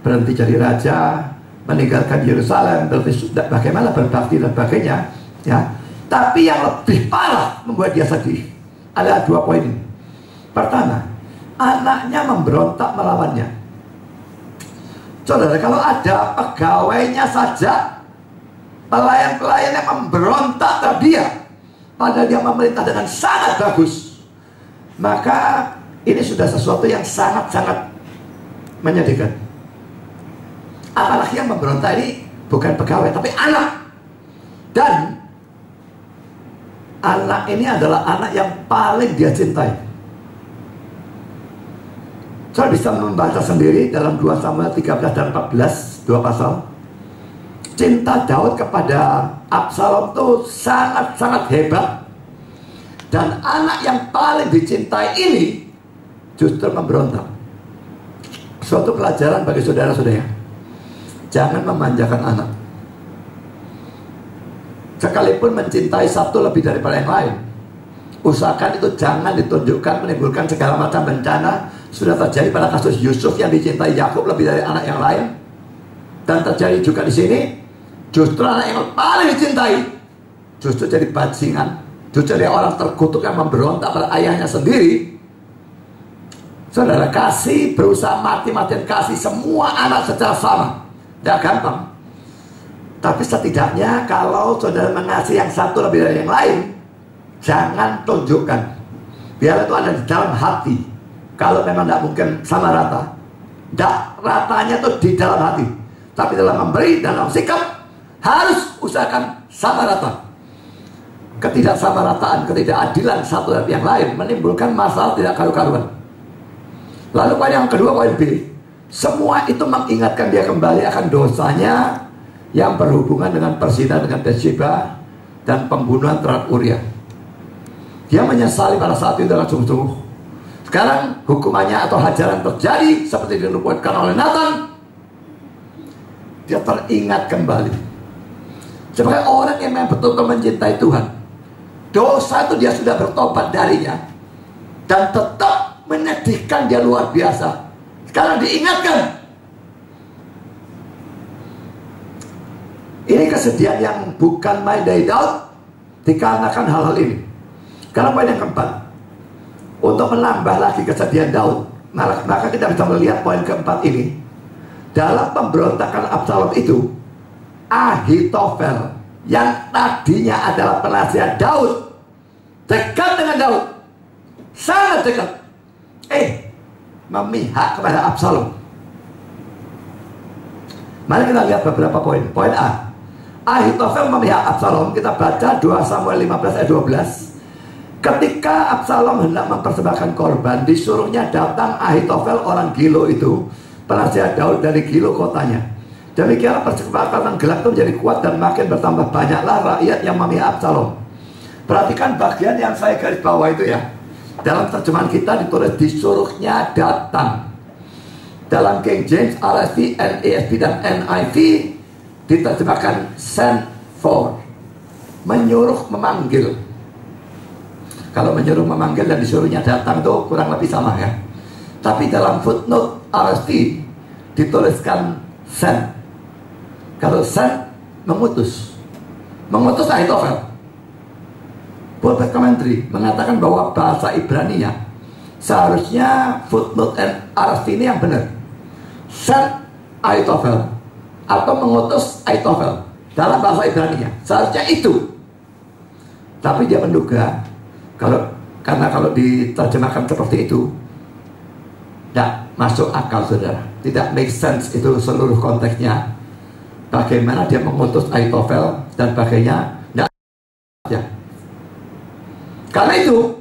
Speaker 1: Berhenti jadi raja, meninggalkan Yerusalem, berarti bagaimana berbakti dan sebagainya ya. Tapi yang lebih parah membuat dia sedih ada 2 poin ini. Pertama, anaknya memberontak melawannya. Saudara, kalau ada pegawainya saja, pelayan-pelayan yang memberontak terhadap dia, padahal dia memerintah dengan sangat bagus, maka ini sudah sesuatu yang sangat-sangat menyedihkan. Apalagi yang memberontak ini bukan pegawai tapi anak. Dan anak ini adalah anak yang paling dia cintai. Saya bisa membaca sendiri dalam 2 Samuel 13 dan 14, 2 pasal. Cinta Daud kepada Absalom itu sangat-sangat hebat. Dan anak yang paling dicintai ini justru memberontak. Suatu pelajaran bagi saudara-saudara, jangan memanjakan anak. Sekalipun mencintai satu lebih daripada yang lain, usahakan itu jangan ditunjukkan menimbulkan segala macam bencana. Sudah terjadi pada kasus Yusuf yang dicintai Yakub lebih dari anak yang lain, dan terjadi juga di sini. Justru anak yang paling dicintai justru jadi bajingan, justru jadi orang terkutuk yang memberontak pada ayahnya sendiri. Saudara, kasih, berusaha mati-matian kasih semua anak secara sama, tidak gampang. Tapi setidaknya kalau saudara mengasihi yang satu lebih dari yang lain, jangan tunjukkan. Biar itu ada di dalam hati. Kalau memang tidak mungkin sama rata, tidak ratanya itu di dalam hati. Tapi dalam memberi, dalam sikap, harus usahakan sama rata. Ketidaksamarataan, ketidakadilan satu dari yang lain menimbulkan masalah tidak karu-karuan. Lalu poin yang kedua, poin B, semua itu mengingatkan dia kembali akan dosanya yang berhubungan dengan perzinahan dengan Bathsheba dan pembunuhan terhadap Uria. Dia menyesali pada saat itu dengan sungguh-sungguh. Sekarang hukumannya atau hajaran terjadi seperti dinubuatkan oleh Nathan. Dia teringat kembali sebagai orang yang memang betul-betul mencintai Tuhan. Dosa itu dia sudah bertobat darinya, dan tetap menyedihkan dia luar biasa. Sekarang diingatkan. Ini kesedihan yang bukan main dari Daud dikarenakan hal-hal ini. Karena poin yang keempat, untuk menambah lagi kesedihan Daud, maka kita bisa melihat poin keempat ini. Dalam pemberontakan Absalom itu, Ahitofel yang tadinya adalah penasihat Daud, dekat dengan Daud, sangat dekat, memihak kepada Absalom. Mari kita lihat beberapa poin. Poin A, Ahitofel memihak Absalom. Kita baca 2 Samuel 15 ayat 12. Ketika Absalom hendak mempersembahkan korban, disuruhnya datang Ahitofel orang Gilo itu, penasihat Daud dari Gilo kotanya. Demikianlah persepakatan gelap itu menjadi kuat dan makin bertambah banyaklah rakyat yang memihak Absalom. Perhatikan bagian yang saya garis bawah itu ya. Dalam terjemahan kita ditulis disuruhnya datang. Dalam King James, RSV, NASB dan NIV diterjemahkan send for, menyuruh, memanggil. Kalau menyuruh, memanggil dan disuruhnya datang itu kurang lebih sama ya. Tapi dalam footnote RSV dituliskan send. Kalau send, mengutus. Mengutus Ahitofel. Pulpit Commentary mengatakan bahwa bahasa Ibrani-nya seharusnya footnote RSV ini yang benar. Send Ahitofel atau mengutus Ahitofel dalam bahasa Ibrani-nya seharusnya itu. Tapi dia menduga karena kalau diterjemahkan seperti itu tidak masuk akal, saudara. Tidak make sense itu seluruh konteksnya. Bagaimana dia mengutus Ahitofel dan bagainya tidak ya. Karena itu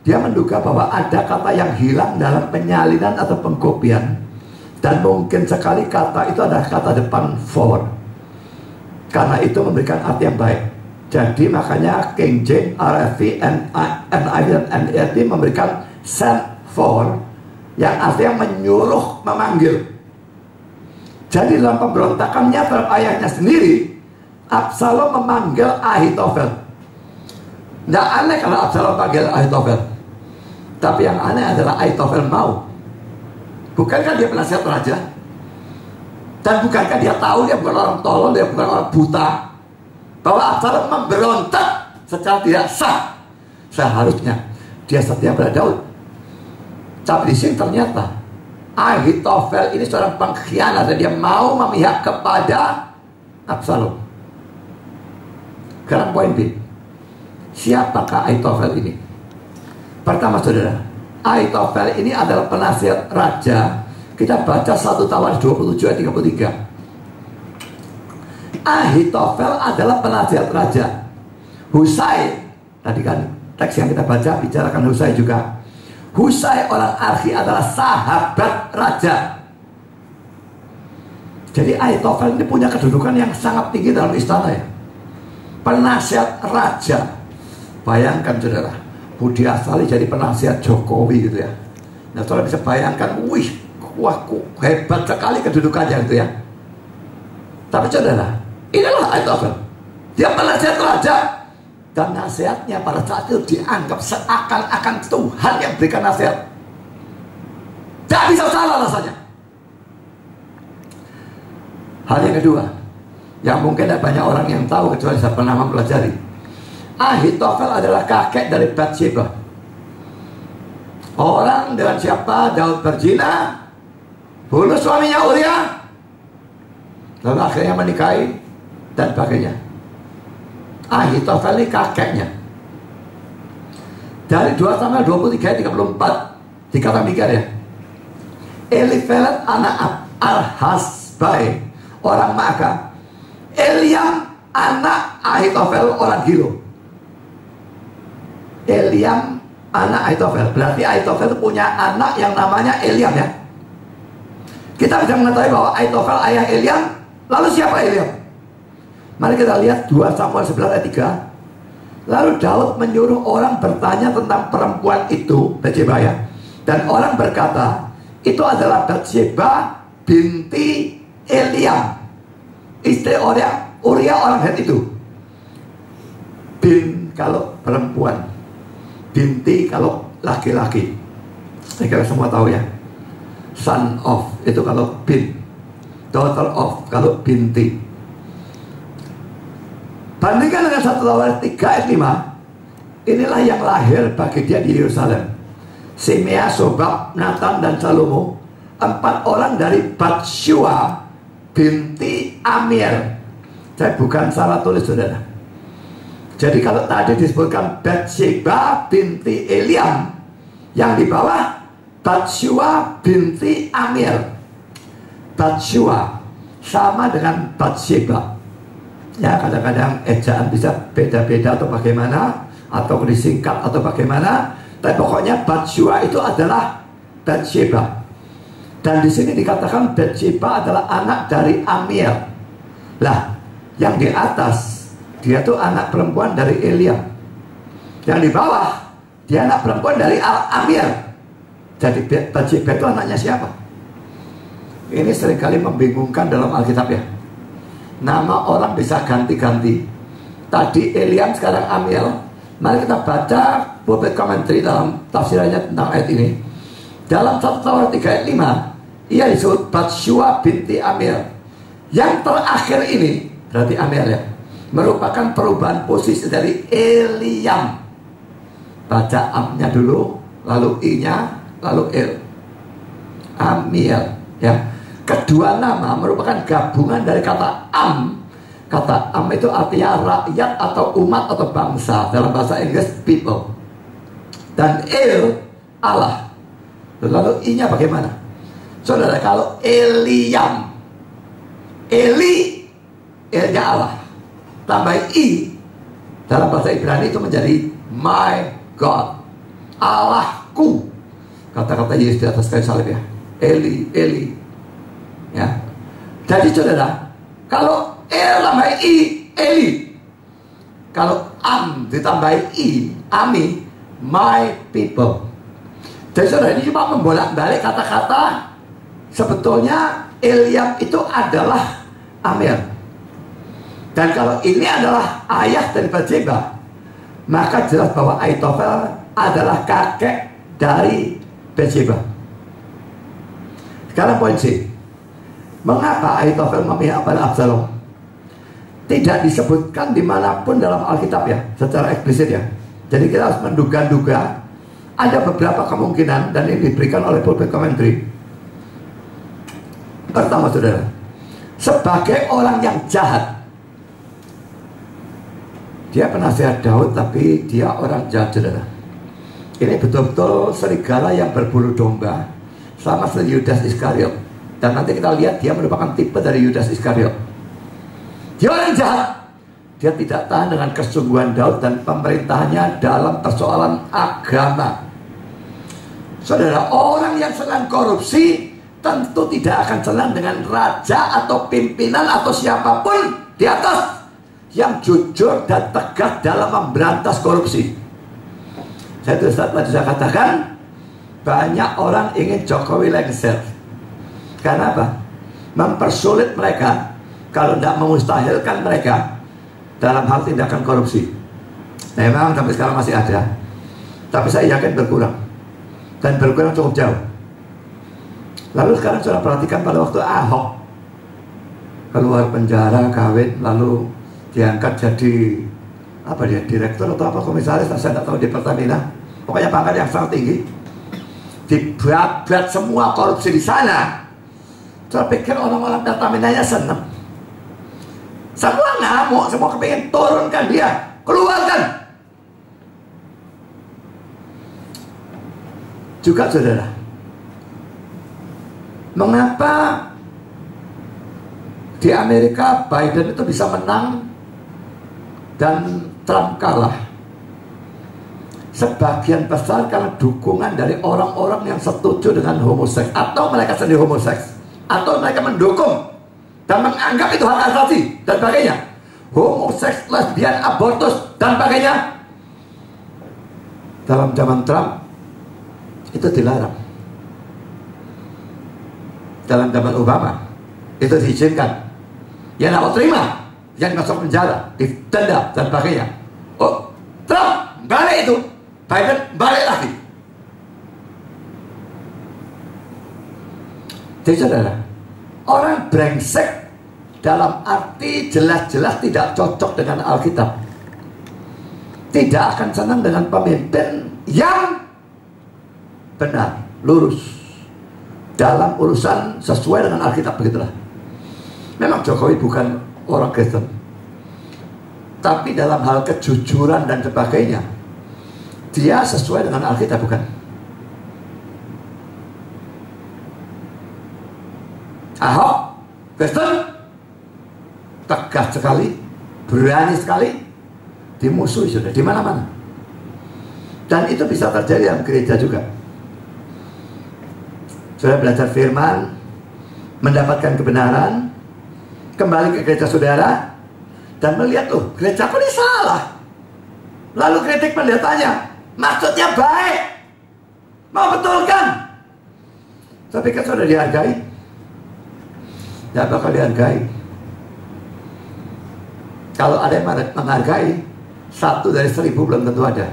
Speaker 1: dia menduga bahwa ada kata yang hilang dalam penyalinan atau pengkopian, dan mungkin sekali kata itu adalah kata depan for. Karena itu memberikan arti yang baik. Jadi makanya King James, RSV, NIV dan NASB memberikan send for, yang artinya menyuruh, memanggil. Jadi dalam pemberontakannya terhadap ayahnya sendiri, Absalom memanggil Ahitofel. Tidak aneh kalau Absalom panggil Ahitofel. Tapi yang aneh adalah Ahitofel mau. Bukankah dia penasihat raja? Dan bukankah dia tahu dia bukan orang tolol, dia bukan orang buta, bahwa Absalom memberontak secara tidak sah? Seharusnya dia setia pada Daud. Tapi di sini ternyata Ahitofel ini seorang pengkhianat dan dia mau memihak kepada Absalom. Sekarang poin B, siapakah Ahitofel ini? Pertama, saudara, Ahitofel ini adalah penasihat raja. Kita baca 1 Tawarikh 27 ayat 33. Ahitofel adalah penasihat raja. Husai, tadi kan teks yang kita baca bicarakan Husai juga. Husai orang Arki adalah sahabat raja. Jadi Ahitofel ini punya kedudukan yang sangat tinggi dalam istana ya. Penasihat raja. Bayangkan saudara, Budi Asali jadi penasihat Jokowi gitu ya. Nah saudara bisa bayangkan, wah hebat sekali kedudukannya gitu ya. Tapi saudara, inilah Ahitofel. Dia penasihat raja. Dan nasihatnya pada saat itu dianggap seakan-akan Tuhan yang berikan nasihat. Tidak bisa salah rasanya. Hal yang kedua, yang mungkin ada banyak orang yang tahu kecuali saya pernah mempelajari. Ahitofel adalah kakek dari Batsheba. Orang dengan siapa Daud berzina, bunuh suaminya Uria, lalu akhirnya menikahi dan sebagainya. Ahitofel ini kakeknya. Dari 2 Samuel 23 ayat 34 dikatakan demikian ya. Elifelet anak Al-Hasbai orang Maaka, Eliam anak Ahitofel orang Gilo. Eliam anak Ahitofel, berarti Ahitofel itu punya anak yang namanya Eliam ya. Kita bisa mengetahui bahwa Ahitofel ayah Eliam. Lalu siapa Eliam? Mari kita lihat 2 Samuel 11 ayat 3. Lalu Daud menyuruh orang bertanya tentang perempuan itu, Batsheba ya. Dan orang berkata, itu adalah Batsheba binti Eliam, istri Uria orang Het itu. Bin kalau perempuan, binti kalau laki-laki. Saya kira semua tahu ya. Son of itu kalau bin, daughter of kalau binti. Bandingkan dengan 1 Samuel 3 ayat 5. Inilah yang lahir bagi dia di Yerusalem: Simea, Sobab, Nathan dan Salomo, 4 orang dari Batshua binti Amir. Saya bukan salah tulis saudara. Jadi kalau tadi disebutkan Batsheba binti Eliam, yang di bawah Batshua binti Amir. Batshua sama dengan Batsheba. Ya kadang-kadang ejaan bisa beda-beda atau bagaimana, atau disingkat atau bagaimana. Tapi pokoknya Batshua itu adalah Batsheba. Dan di sini dikatakan Batsheba adalah anak dari Amir. Lah, yang di atas dia tuh anak perempuan dari Eliam. Yang di bawah dia anak perempuan dari Amir. Jadi Batsheba itu anaknya siapa? Ini seringkali membingungkan dalam Alkitab ya. Nama orang bisa ganti-ganti. Tadi Eliam, sekarang Amir. Mari kita baca pulpit commentary dalam tafsirannya tentang ayat ini. Dalam 1 Samuel 3 ayat 5, ia disebut Batshua binti Amir. Yang terakhir ini, berarti Amir ya, merupakan perubahan posisi dari Eliam. Baca amnya dulu, lalu i-nya, lalu il. Amir ya. Kedua nama merupakan gabungan dari kata am. Kata am itu artinya rakyat atau umat atau bangsa. Dalam bahasa Inggris people. Dan il Allah. Lalu i-nya bagaimana? Saudara, kalau Eliam, Eli, il-nya Allah, tambah i, dalam bahasa Ibrani itu menjadi my God, Allahku. Kata-kata Yesus di atas kayu salib ya. Eli, Eli. Ya, jadi saudara, kalau el tambah i, Eli. Kalau am ditambah i, Ami, my people. Jadi saudara, ini cuma membolak-balik kata-kata. Sebetulnya Eliam itu adalah Amir. Dan kalau ini adalah ayah dari Batsheba, maka jelas bahwa Ahitofel adalah kakek dari Batsheba. Sekarang poin C. Mengapa Ahitofel memihak pada Absalom? Tidak disebutkan dimanapun dalam Alkitab ya, secara eksplisit ya. Jadi kita harus menduga-duga. Ada beberapa kemungkinan dan ini diberikan oleh pulpit commentary. Pertama saudara, sebagai orang yang jahat, dia penasihat Daud tapi dia orang jahat saudara. Ini betul-betul serigala yang berbulu domba, sama seperti Yudas Iskariot. Dan nanti kita lihat dia merupakan tipe dari Yudas Iskariot. Dia orang jahat. Dia tidak tahan dengan kesungguhan Daud dan pemerintahannya dalam persoalan agama. Saudara, orang yang senang korupsi tentu tidak akan senang dengan raja atau pimpinan atau siapapun di atas yang jujur dan tegas dalam memberantas korupsi. Saya katakan, banyak orang ingin Jokowi lengser. Karena apa? Mempersulit mereka, kalau tidak memustahilkan mereka dalam hal tindakan korupsi. Memang sampai sekarang masih ada, tapi saya yakin berkurang. Dan berkurang cukup jauh. Lalu sekarang sudah perhatikan pada waktu Ahok keluar penjara, kawin, lalu diangkat jadi apa dia, direktur atau apa, komisaris, saya tidak tahu, di Pertamina. Pokoknya pangkat yang sangat tinggi. Diberat semua korupsi di sana. Saya pikir orang-orang Pertaminanya senang. Semua ngamuk, semua kepingin turunkan dia, keluarkan. Juga saudara, mengapa di Amerika Biden itu bisa menang dan Trump kalah? Sebagian besar karena dukungan dari orang-orang yang setuju dengan homoseks, atau mereka sendiri homoseks, atau mereka mendukung dan menganggap itu hak asasi dan sebagainya. Homoseks, lesbian, abortus dan sebagainya. Dalam zaman Trump itu dilarang. Dalam zaman Obama itu diizinkan. Yang tidak mau terima, yang masuk penjara, didenda dan sebagainya. Oh, Trump balik itu, Biden balik lagi. Jadi saudara, orang brengsek dalam arti jelas-jelas tidak cocok dengan Alkitab, tidak akan senang dengan pemimpin yang benar, lurus dalam urusan sesuai dengan Alkitab, begitulah. Memang Jokowi bukan orang Kristen, tapi dalam hal kejujuran dan sebagainya, dia sesuai dengan Alkitab, bukan? Ahok, Kristen, tegas sekali, berani sekali, dimusuhi sudah di mana-mana. Dan itu bisa terjadi dalam gereja juga. Sudah belajar firman, mendapatkan kebenaran, kembali ke gereja saudara, dan melihat, oh, gerejaku ini salah. Lalu kritik pendatanya, maksudnya baik, mau betulkan. Tapi kan sudah dihargai, tidak bakal dihargai. Kalau ada yang menghargai, 1 dari 1000 belum tentu ada.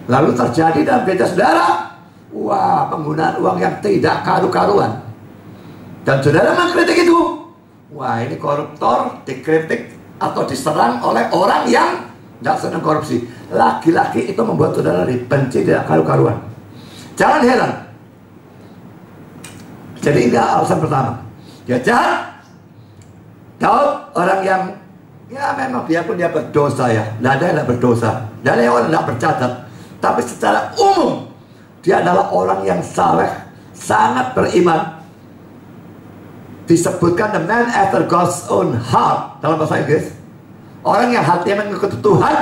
Speaker 1: Lalu terjadi dalam gereja saudara, wah, penggunaan uang yang tidak karu-karuan. Dan saudara mengkritik itu, wah, ini koruptor, dikritik atau diserang oleh orang yang tidak senang korupsi. Lagi-lagi itu membuat saudara dibenci, tidak karu-karuan. Jangan heran. Jadi ini alasan pertama. Dia jahat. Daud orang yang, ya memang biarpun dia berdosa ya, tidak ada yang tidak berdosa, tidak ada yang orang tidak bercacat. Tapi secara umum dia adalah orang yang saleh, sangat beriman. Disebutkan the man after God's own heart dalam bahasa Inggris. Orang yang hatinya mengikuti Tuhan.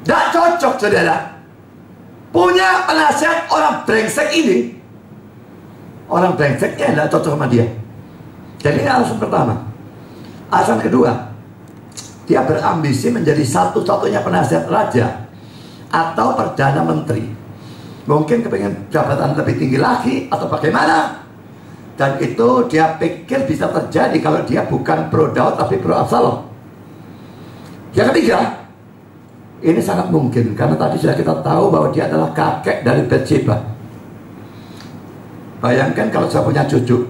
Speaker 1: Tidak cocok saudara punya penasihat orang brengsek ini. Orang brengseknya tidak cocok sama dia. Jadi ini alasan pertama. Alasan kedua, dia berambisi menjadi satu-satunya penasihat raja atau perdana menteri. Mungkin kepengen jabatan lebih tinggi lagi atau bagaimana. Dan itu dia pikir bisa terjadi kalau dia bukan pro Daud tapi pro Absalom. Yang ketiga, ini sangat mungkin karena tadi sudah kita tahu bahwa dia adalah kakek dari Bathsheba. Bayangkan kalau saya punya cucu,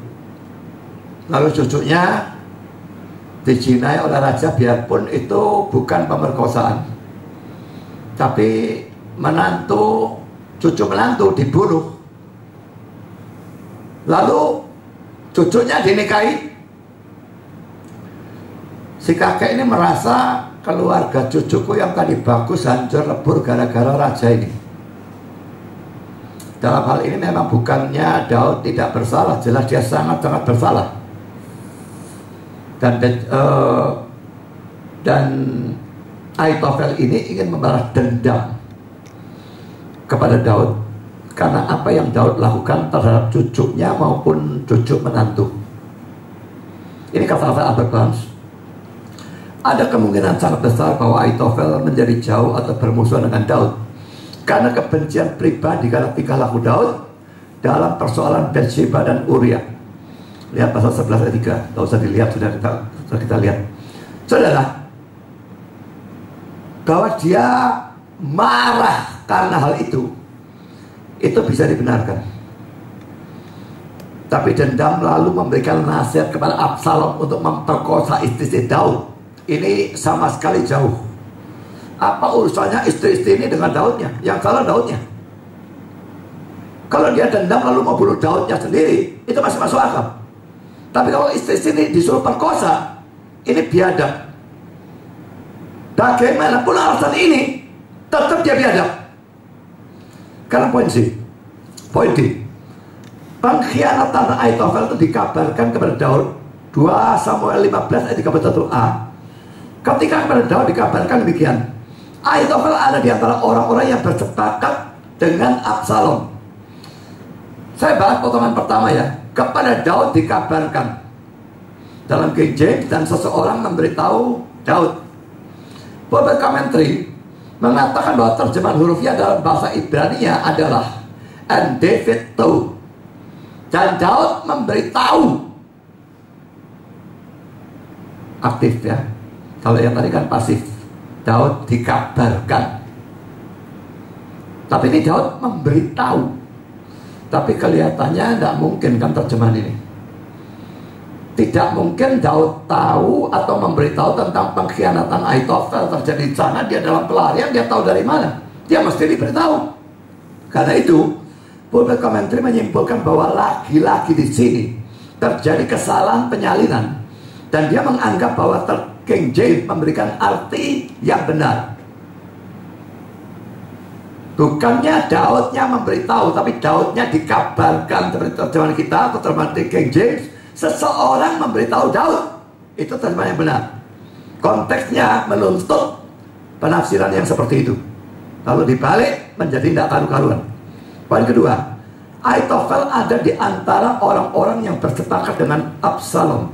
Speaker 1: lalu cucunya dijinai oleh raja, biarpun itu bukan pemerkosaan, tapi menantu, cucu menantu dibunuh, lalu cucunya dinikahi. Si kakek ini merasa keluarga cucuku yang tadi bagus hancur lebur gara-gara raja ini. Dalam hal ini memang bukannya Daud tidak bersalah, jelas dia sangat-sangat bersalah. Dan Ahitofel ini ingin membalas dendam kepada Daud karena apa yang Daud lakukan terhadap cucunya maupun cucu menantu. Ini kata-kata Albert Barnes. Ada kemungkinan sangat besar bahwa Ahitofel menjadi jauh atau bermusuhan dengan Daud karena kebencian pribadi karena tingkah laku Daud dalam persoalan Bathsheba dan Uria. Lihat pasal 11 ayat 3. Tidak usah dilihat, sudah kita lihat. Saudara, bahwa dia marah karena hal itu bisa dibenarkan. Tapi dendam lalu memberikan nasihat kepada Absalom untuk memperkosa istri Daud. Ini sama sekali jauh. Apa urusannya istri-istri ini dengan Daudnya? Yang salah Daudnya. Kalau dia dendam lalu mau bunuh Daudnya sendiri, itu masih masuk akal. Tapi kalau istri-istri ini disuruh perkosa, ini biadab. Bagaimanapun alasan ini, tetap dia biadab. Karena poin D, pengkhianatan Ahitofel itu dikabarkan kepada Daud. 2 Samuel 15 ayat 31a. Ketika kepada Daud dikabarkan demikian, Ahitofel ada di antara orang-orang yang bersepakat dengan Absalom. Saya bahas potongan pertama ya. Kepada Daud dikabarkan dalam King James, dan seseorang memberitahu Daud. Beberapa komentari mengatakan bahwa terjemahan hurufnya dalam bahasa Ibrania adalah and David told, dan Daud memberitahu. Aktif ya. Kalau yang tadi kan pasif. Daud dikabarkan. Tapi ini Daud memberitahu. Tapi kelihatannya tidak mungkin kan terjemahan ini. Tidak mungkin Daud tahu atau memberitahu tentang pengkhianatan Ahitofel terjadi di sana. Dia dalam pelarian, dia tahu dari mana? Dia mesti diberitahu. Karena itu, beberapa komentari menyimpulkan bahwa lagi-lagi di sini terjadi kesalahan penyalinan, dan dia menganggap bahwa King James memberikan arti yang benar. Bukannya Daudnya memberitahu, tapi Daudnya dikabarkan. Seperti terjemahan kita atau terjemahan King James, seseorang memberitahu Daud. Itu terjemahan yang benar. Konteksnya menuntut penafsiran yang seperti itu. Lalu dibalik menjadi tidak karu-karuan. Poin kedua, Ahitofel ada di antara orang-orang yang bersepakat dengan Absalom.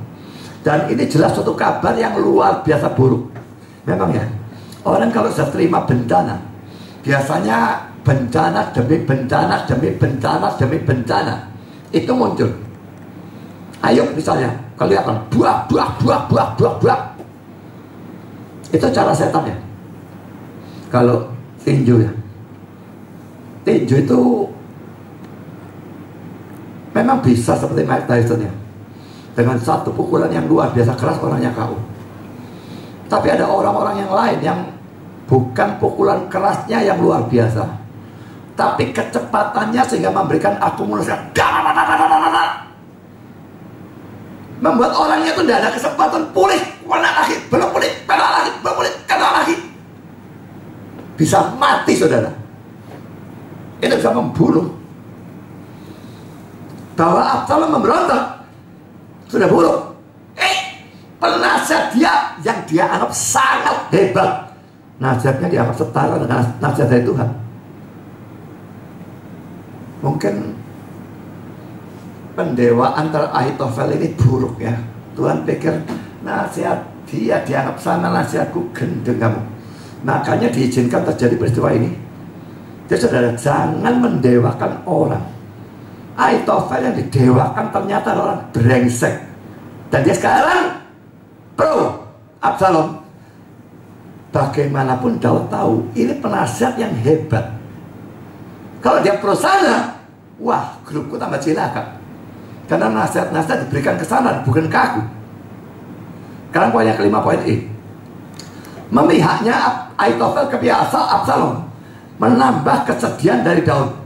Speaker 1: Dan ini jelas suatu kabar yang luar biasa buruk. Memang ya, orang kalau sudah terima bencana, biasanya bencana demi bencana demi bencana demi bencana itu muncul. Ayo misalnya, kelihatan buah. Itu cara setan ya. Kalau tinju ya, tinju itu memang bisa seperti Mike Tyson ya. Dengan satu pukulan yang luar biasa keras orangnya KO. Tapi ada orang-orang yang lain yang bukan pukulan kerasnya yang luar biasa, tapi kecepatannya sehingga memberikan akumulasi, membuat orangnya itu tidak ada kesempatan pulih, belum pulih, kena lagi. Bisa mati saudara. Itu bisa membunuh. Bahwa Absalom memberontak sudah buruk. Penasihat dia yang dia anggap sangat hebat, nasihatnya dianggap setara dengan nasihat dari Tuhan. Mungkin pendewaan antara Ahitofel ini buruk ya. Tuhan pikir nasihat dia dianggap sama, nasihatku gendeng kamu. Makanya diizinkan terjadi peristiwa ini. Jadi saudara, jangan mendewakan orang. Ahitofel yang didewakan ternyata orang brengsek, dan dia sekarang pro Absalom. Bagaimanapun Daud tahu ini penasihat yang hebat. Kalau dia pro sana, wah grupku tambah cilaka. Karena nasihat-nasihat diberikan ke sana, bukan ke aku. Sekarang poin yang kelima, poin E. Memihaknya Ahitofel ke pihak Absalom menambah kesedihan dari Daud.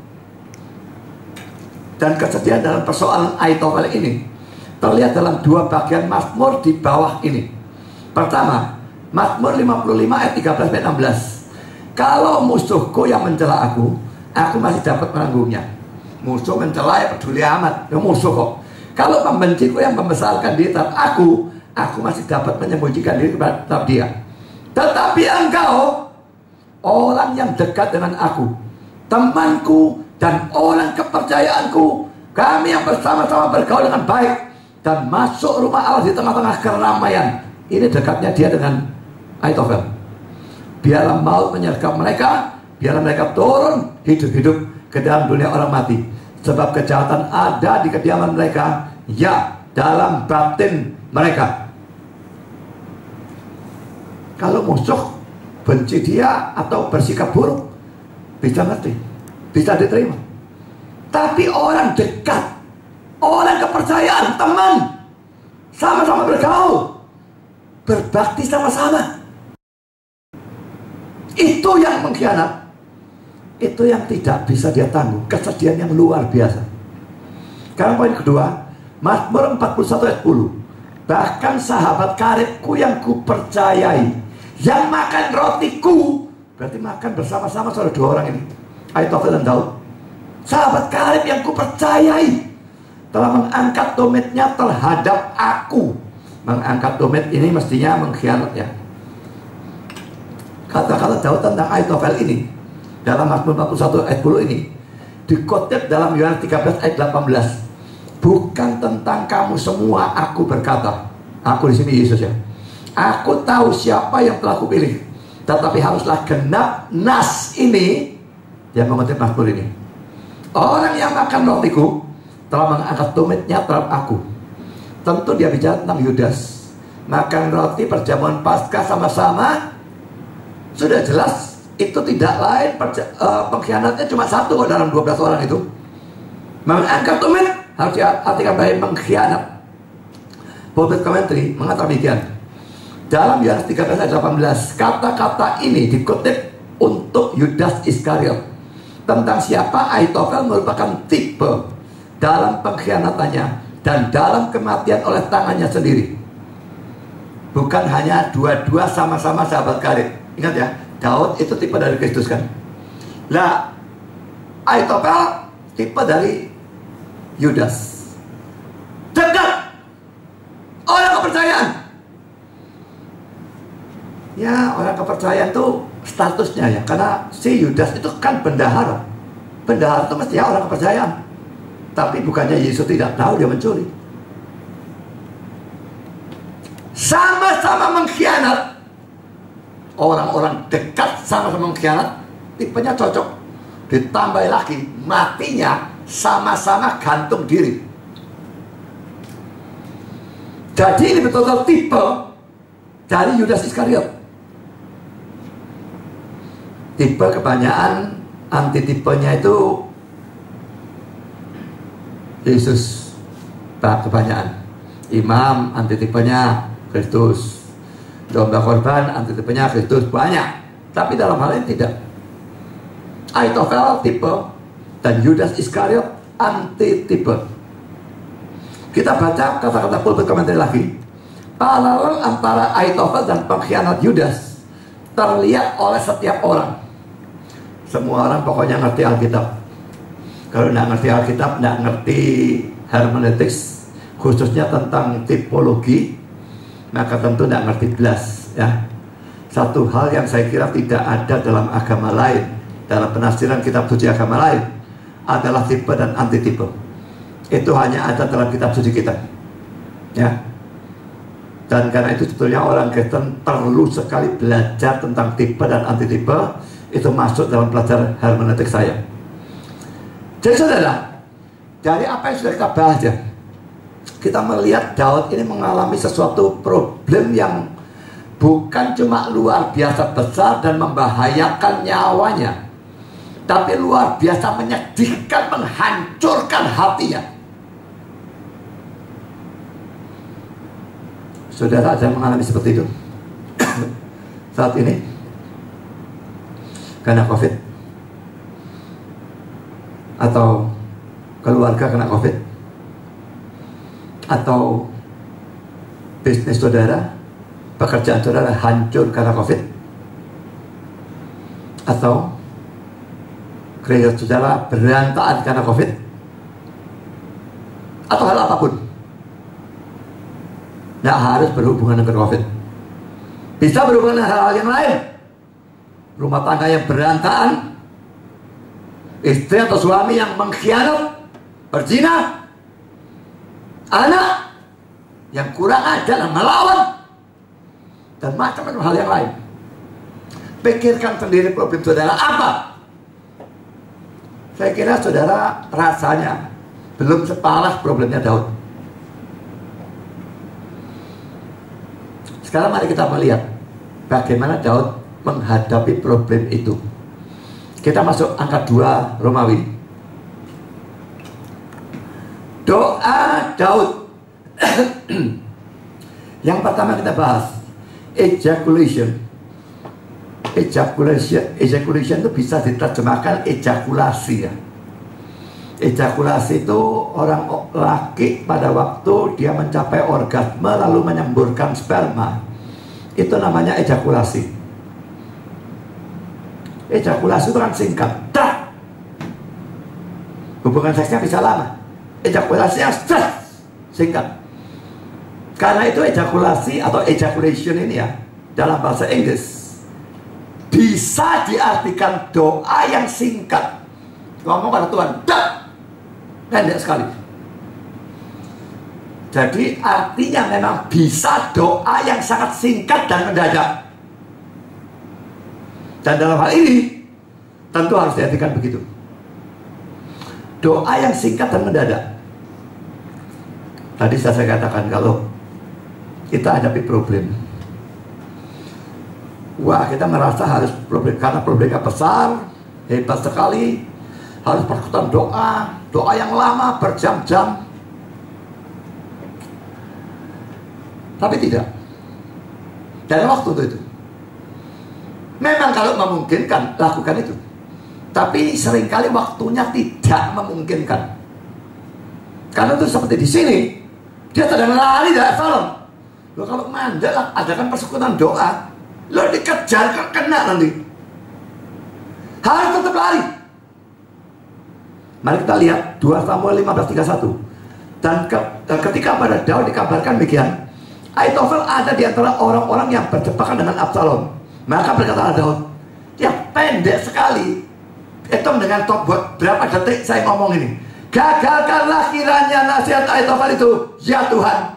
Speaker 1: Dan kesedihan dalam persoalan Ahitofel ini terlihat dalam dua bagian Mazmur di bawah ini. Pertama, Mazmur 55 ayat 13-16. Kalau musuhku yang mencela aku masih dapat menanggungnya. Musuh mencela ya peduli amat, ya musuh kok. Kalau pembenciku yang membesarkan diri terhadap aku aku masih dapat menyembunyikan diri kepada dia. Tetapi engkau, orang yang dekat dengan aku, temanku dan orang kepercayaanku, kami yang bersama-sama bergaul dengan baik dan masuk rumah Allah di tengah-tengah keramaian. Ini dekatnya dia dengan Ahitofel. Biarlah maut menyergap mereka, biarlah mereka turun hidup-hidup ke dalam dunia orang mati. Sebab kejahatan ada di kediaman mereka, ya, dalam batin mereka. Kalau musuh benci dia atau bersikap buruk, bisa ngerti, bisa diterima. Tapi orang dekat, orang kepercayaan, teman, sama-sama bergaul, berbakti sama-sama, itu yang mengkhianat, itu yang tidak bisa dia tanggung. Kesedihan yang luar biasa. Sekarang poin kedua, Mazmur 41 ayat 10. Bahkan sahabat karibku yang kupercayai, yang makan rotiku, berarti makan bersama-sama saudara dua orang ini, Ahitofel dan Daud. Sahabat karib yang kupercayai telah mengangkat dometnya terhadap aku. Mengangkat domet ini mestinya mengkhianat, ya. Kata-kata Daud tentang Ahitofel ini dalam Mazmur 41 ayat 10 ini dikutip dalam Yohanes 13 ayat 18. Bukan tentang kamu semua aku berkata. Aku di sini Yesus, ya. Aku tahu siapa yang telah kupilih, tetapi haruslah genap nas ini. Dia mengutip Mazmur ini. Orang yang makan rotiku telah mengangkat dometnya terhadap aku. Tentu dia bicara tentang Yudas. Makan roti perjamuan Paskah sama-sama, sudah jelas itu tidak lain pengkhianatnya cuma satu dalam 12 orang itu. Mengangkat domet harus diartikan baik mengkhianat. Pulpit Commentary mengatakan demikian. Dalam Yohanes 13 ayat 18, kata-kata ini dikutip untuk Yudas Iskariot. Tentang siapa Ahitofel merupakan tipe dalam pengkhianatannya dan dalam kematian oleh tangannya sendiri. Bukan hanya dua-dua sama-sama sahabat karib. Ingat, ya, Daud itu tipe dari Kristus, kan. Nah, Ahitofel tipe dari Yudas. Dekat, orang kepercayaan. Ya, orang kepercayaan itu statusnya, ya, karena si Yudas itu kan bendahara. Bendahara itu mestinya orang kepercayaan. Tapi bukannya Yesus tidak tahu dia mencuri. Sama-sama mengkhianat. Orang-orang dekat sama-sama mengkhianat, tipenya cocok. Ditambah lagi matinya sama-sama gantung diri. Jadi ini betul-betul tipe dari Yudas Iskariot. Tipe kebanyakan, antitipenya itu Yesus. Kebanyakan imam, antitipenya Kristus. Domba korban, antitipenya Kristus. Banyak. Tapi dalam hal ini tidak. Ahitofel tipe dan Yudas Iskariot antitipe. Kita baca kata-kata pulpit komentar lagi. Paralel antara Ahitofel dan pengkhianat Yudas terlihat oleh setiap orang. Semua orang pokoknya ngerti Alkitab. Kalau nggak ngerti Alkitab, nggak ngerti hermeneutics, khususnya tentang tipologi, maka tentu nggak ngerti belas, ya. Satu hal yang saya kira tidak ada dalam agama lain, dalam penafsiran kitab suci agama lain, adalah tipe dan antitipe. Itu hanya ada dalam kitab suci kita, ya. Dan karena itu sebetulnya orang Kristen perlu sekali belajar tentang tipe dan antitipe. Itu masuk dalam pelajaran hermeneutik saya. Jadi saudara, dari apa yang sudah kita bahas, ya, kita melihat Daud ini mengalami sesuatu problem yang bukan cuma luar biasa besar dan membahayakan nyawanya, tapi luar biasa menyedihkan, menghancurkan hatinya. Saudara ada yang mengalami seperti itu saat ini? Karena COVID, atau keluarga kena COVID, atau bisnis saudara, pekerjaan saudara hancur karena COVID, atau gereja saudara berantakan karena COVID, atau hal apapun. Nggak harus berhubungan dengan COVID. Bisa berhubungan dengan hal-hal yang lain. Rumah tangga yang berantakan, istri atau suami yang mengkhianat, berzina, anak yang kurang ajar dan melawan, dan macam-macam hal yang lain. Pikirkan sendiri problem saudara apa. Saya kira saudara rasanya belum separah problemnya Daud. Sekarang mari kita melihat bagaimana Daud menghadapi problem itu. Kita masuk angka 2 Romawi. Doa Daud. Yang pertama kita bahas ejaculation. Ejaculation itu bisa diterjemahkan ejakulasi ya. Ejakulasi itu orang laki pada waktu dia mencapai orgasme lalu menyemburkan sperma. Itu namanya ejakulasi. Ejakulasi itu kan singkat, dak. Hubungan seksnya bisa lama. Ejakulasinya singkat. Karena itu ejakulasi atau ejaculation ini ya, dalam bahasa Inggris bisa diartikan doa yang singkat. Ngomong pada Tuhan, dak, pendek sekali. Jadi artinya memang bisa doa yang sangat singkat dan mendadak. Dan dalam hal ini tentu harus diartikan begitu. Doa yang singkat dan mendadak. Tadi saya katakan kalau kita hadapi problem, wah kita merasa harus problem, karena problemnya besar, hebat sekali, harus persekutuan doa yang lama berjam-jam. Tapi tidak. Dalam waktu itu. Memang kalau memungkinkan, lakukan itu. Tapi seringkali waktunya tidak memungkinkan. Karena itu seperti di sini, dia sedang lari dari Absalom. Loh kalau mandek lah, adakan persekutuan doa. Loh dikejar, kena nanti. Harus tetap lari. Mari kita lihat 2 Samuel 15:31. Dan ketika pada Daud dikabarkan demikian, Ahitofel ada di antara orang-orang yang berdebakan dengan Absalom. Maka berkatalah Daud, ya pendek sekali. Hitung dengan top berapa detik saya ngomong ini. Gagalkanlah kiranya nasihat Ahitofel itu, ya Tuhan.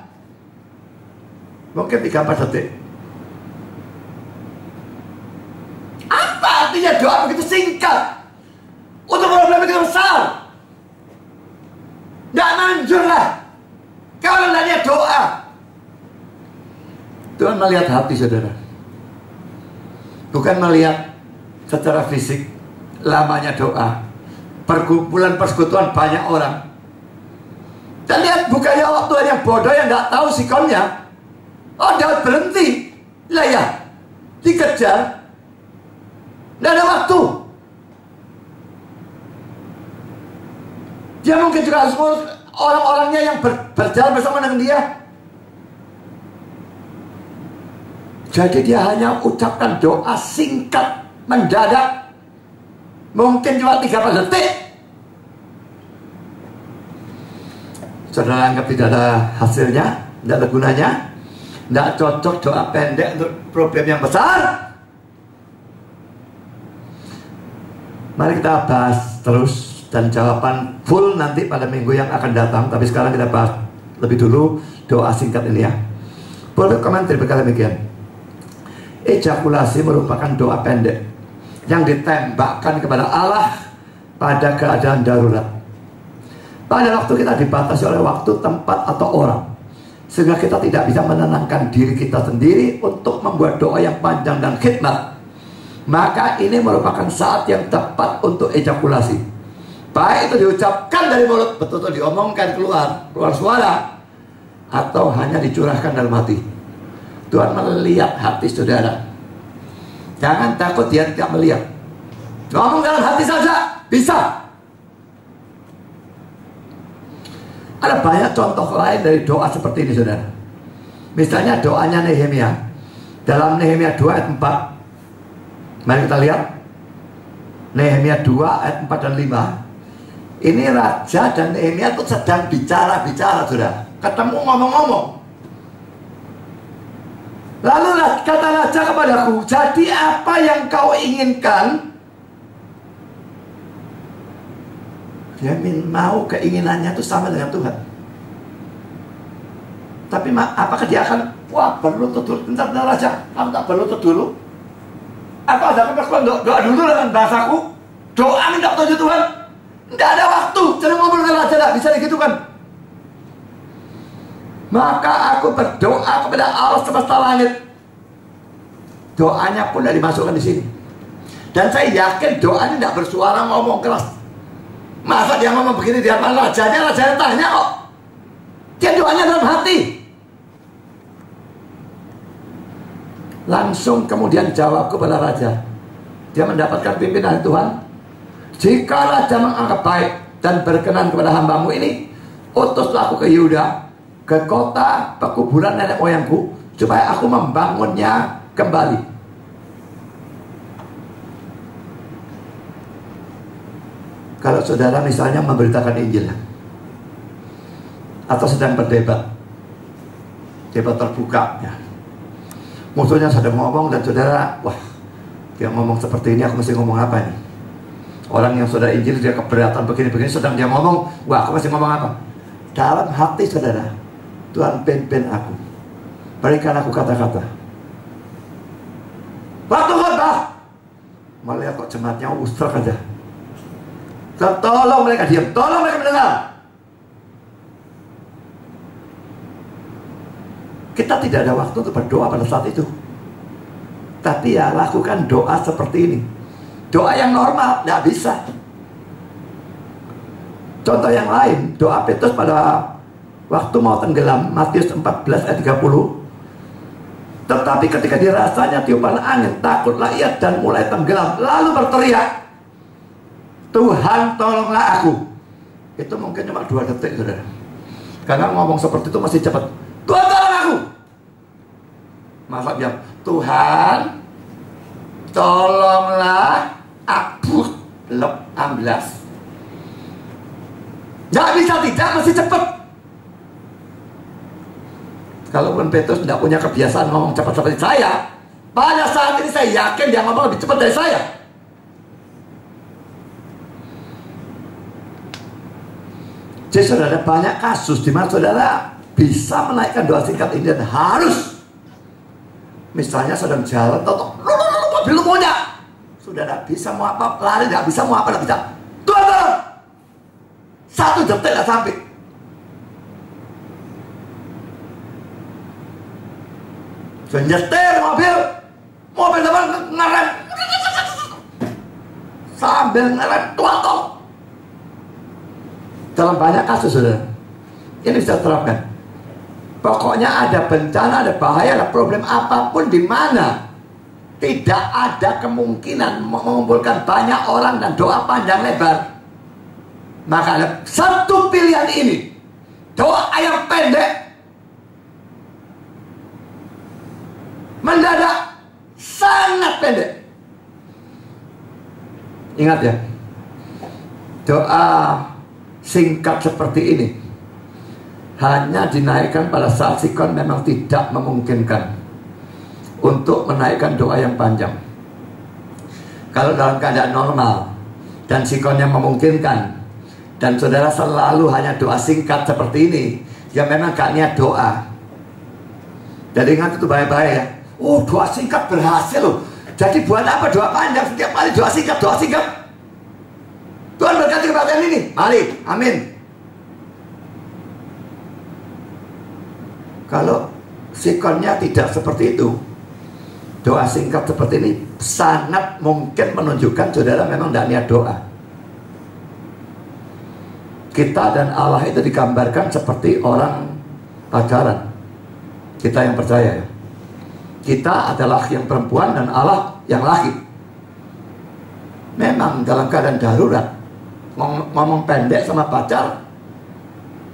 Speaker 1: Mungkin 3-4 detik. Apa artinya doa begitu singkat? Untuk problem itu besar. Nggak manjur lah. Kalau nanya doa. Tuhan melihat hati saudara. Bukan melihat secara fisik lamanya doa. Perkumpulan persekutuan banyak orang. Dan lihat bukannya waktu yang bodoh yang nggak tahu sikonnya. Oh Daud berhenti. Lah ya, dikejar. Nggak ada waktu. Dia mungkin juga harus ngurus orang-orangnya yang berjalan bersama dengan dia. Jadi dia hanya ucapkan doa singkat, mendadak. Mungkin cuma 3 detik. Saudara anggap tidak ada hasilnya, tidak ada gunanya, tidak cocok doa pendek untuk problem yang besar. Mari kita bahas terus dan jawaban full nanti pada minggu yang akan datang. Tapi sekarang kita bahas lebih dulu doa singkat ini ya. Boleh komentar berkata demikian. Ejakulasi merupakan doa pendek yang ditembakkan kepada Allah pada keadaan darurat. Pada waktu kita dibatasi oleh waktu, tempat, atau orang, sehingga kita tidak bisa menenangkan diri kita sendiri untuk membuat doa yang panjang dan khidmat. Maka ini merupakan saat yang tepat untuk ejakulasi. Baik itu diucapkan dari mulut, betul-betul diomongkan keluar suara, atau hanya dicurahkan dalam hati. Tuhan melihat hati saudara. Jangan takut dia tidak melihat. Ngomong dalam hati saja, bisa. Ada banyak contoh lain dari doa seperti ini saudara. Misalnya doanya Nehemia. Dalam Nehemia 2 ayat 4. Mari kita lihat. Nehemia 2 ayat 4 dan 5. Ini raja dan Nehemia itu sedang bicara-bicara saudara. Ketemu ngomong-ngomong. Lalu kata raja kepadaku, jadi apa yang kau inginkan? Dia mau keinginannya itu sama dengan Tuhan. Tapi apakah dia akan, wah berlutut dulu, bentar raja, kamu tak berlutut dulu? Apa ada keperluan doa dulu dengan bahasaku? Doa minta petunjuk Tuhan? Tidak ada waktu, jangan ngobrol dengan raja, tidak bisa begitu kan? Maka aku berdoa kepada Allah semesta langit. Doanya pun tidak dimasukkan di sini. Dan saya yakin doanya tidak bersuara ngomong keras. Masa dia ngomong begini di hadapan rajanya tanya kok. Dia doanya dalam hati. Langsung kemudian jawab kepada raja. Dia mendapatkan pimpinan Tuhan. Jika raja menganggap baik dan berkenan kepada hambamu ini, utuslah aku ke Yehuda, ke kota pekuburan nenek moyangku, supaya aku membangunnya kembali. Kalau saudara misalnya memberitakan Injil atau sedang berdebat, debat terbuka ya. Musuhnya sedang ngomong dan saudara, wah dia ngomong seperti ini, aku mesti ngomong apa nih? Orang yang sudah Injil dia keberatan begini-begini, sedang dia ngomong, wah aku mesti ngomong apa? Dalam hati saudara, Tuhan pimpin aku, berikan aku kata-kata. Waktu khotbah, malah kok jemaatnya usrak aja. Tolong mereka diam, tolong mereka mendengar. Kita tidak ada waktu untuk berdoa pada saat itu. Tapi ya lakukan doa seperti ini. Doa yang normal, tidak bisa. Contoh yang lain, doa Petrus pada waktu mau tenggelam, Matius 14 ayat 30. Tetapi ketika dirasanya tiupan angin, takutlah ia dan mulai tenggelam, lalu berteriak, Tuhan tolonglah aku. Itu mungkin cuma 2 detik saudara. Karena ngomong seperti itu masih cepat. Tuhan tolong aku. Masa dia, Tuhan tolonglah aku. Lep amblas. Gak bisa tidak, masih cepat. Kalaupun Petrus tidak punya kebiasaan ngomong cepat seperti saya, pada saat ini saya yakin dia ngomong lebih cepat dari saya. Jadi saudara, ada banyak kasus di mana saudara bisa menaikkan doa singkat ini dan harus. Misalnya sedang jalan, mobil punya, sudah tidak bisa mau apa, lari tidak bisa mau apa, tidak bisa. Tuhan tolong, 1 detik tidak sampai. Sudah nyetir mobil depan ngerem, sambil ngerem, tuang. Dalam banyak kasus saudara, ini bisa terapkan. Pokoknya ada bencana, ada bahaya, ada problem apapun di mana tidak ada kemungkinan mengumpulkan banyak orang dan doa panjang lebar, maka ada satu pilihan ini, doa yang pendek, mendadak, sangat pendek. Ingat ya, doa singkat seperti ini hanya dinaikkan pada saat sikon memang tidak memungkinkan untuk menaikkan doa yang panjang. Kalau dalam keadaan normal dan sikonnya memungkinkan dan saudara selalu hanya doa singkat seperti ini, ya memang gak niat doa. Jadi ingat itu baik-baik ya. Oh, doa singkat berhasil loh. Jadi buat apa doa panjang? Setiap kali doa singkat, doa singkat. Tuhan berkati kebahagiaan ini. Mari, amin. Kalau sikonnya tidak seperti itu, doa singkat seperti ini sangat mungkin menunjukkan saudara memang tidak niat doa. Kita dan Allah itu digambarkan seperti orang pacaran. Kita yang percaya ya. Kita adalah yang perempuan dan Allah yang laki. Memang dalam keadaan darurat, ngomong pendek sama pacar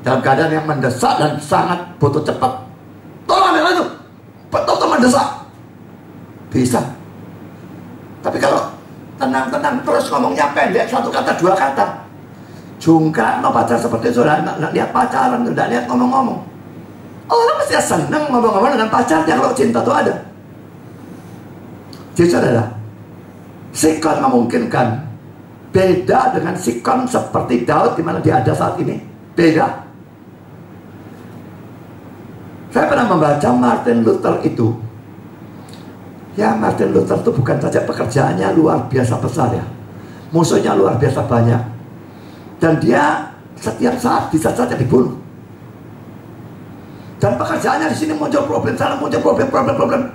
Speaker 1: dalam keadaan yang mendesak dan sangat butuh cepat, tolong ambil itu, betul-betul mendesak, bisa. Tapi kalau tenang-tenang terus ngomongnya pendek, 1 kata 2 kata, jungkrak no pacar seperti itu, sudah nggak lihat pacaran, udah lihat ngomong-ngomong. Orang mesti senang ngomong-ngomong dengan pacarnya kalau cinta itu ada. Jadi saudara, sikon memungkinkan beda dengan sikon seperti Daud di mana dia ada saat ini. Beda. Saya pernah membaca Martin Luther itu. Ya, Martin Luther itu bukan saja pekerjaannya luar biasa besar ya, musuhnya luar biasa banyak. Dan dia setiap saat bisa saja dibunuh. Dan pekerjaannya di sini muncul problem, sana muncul problem.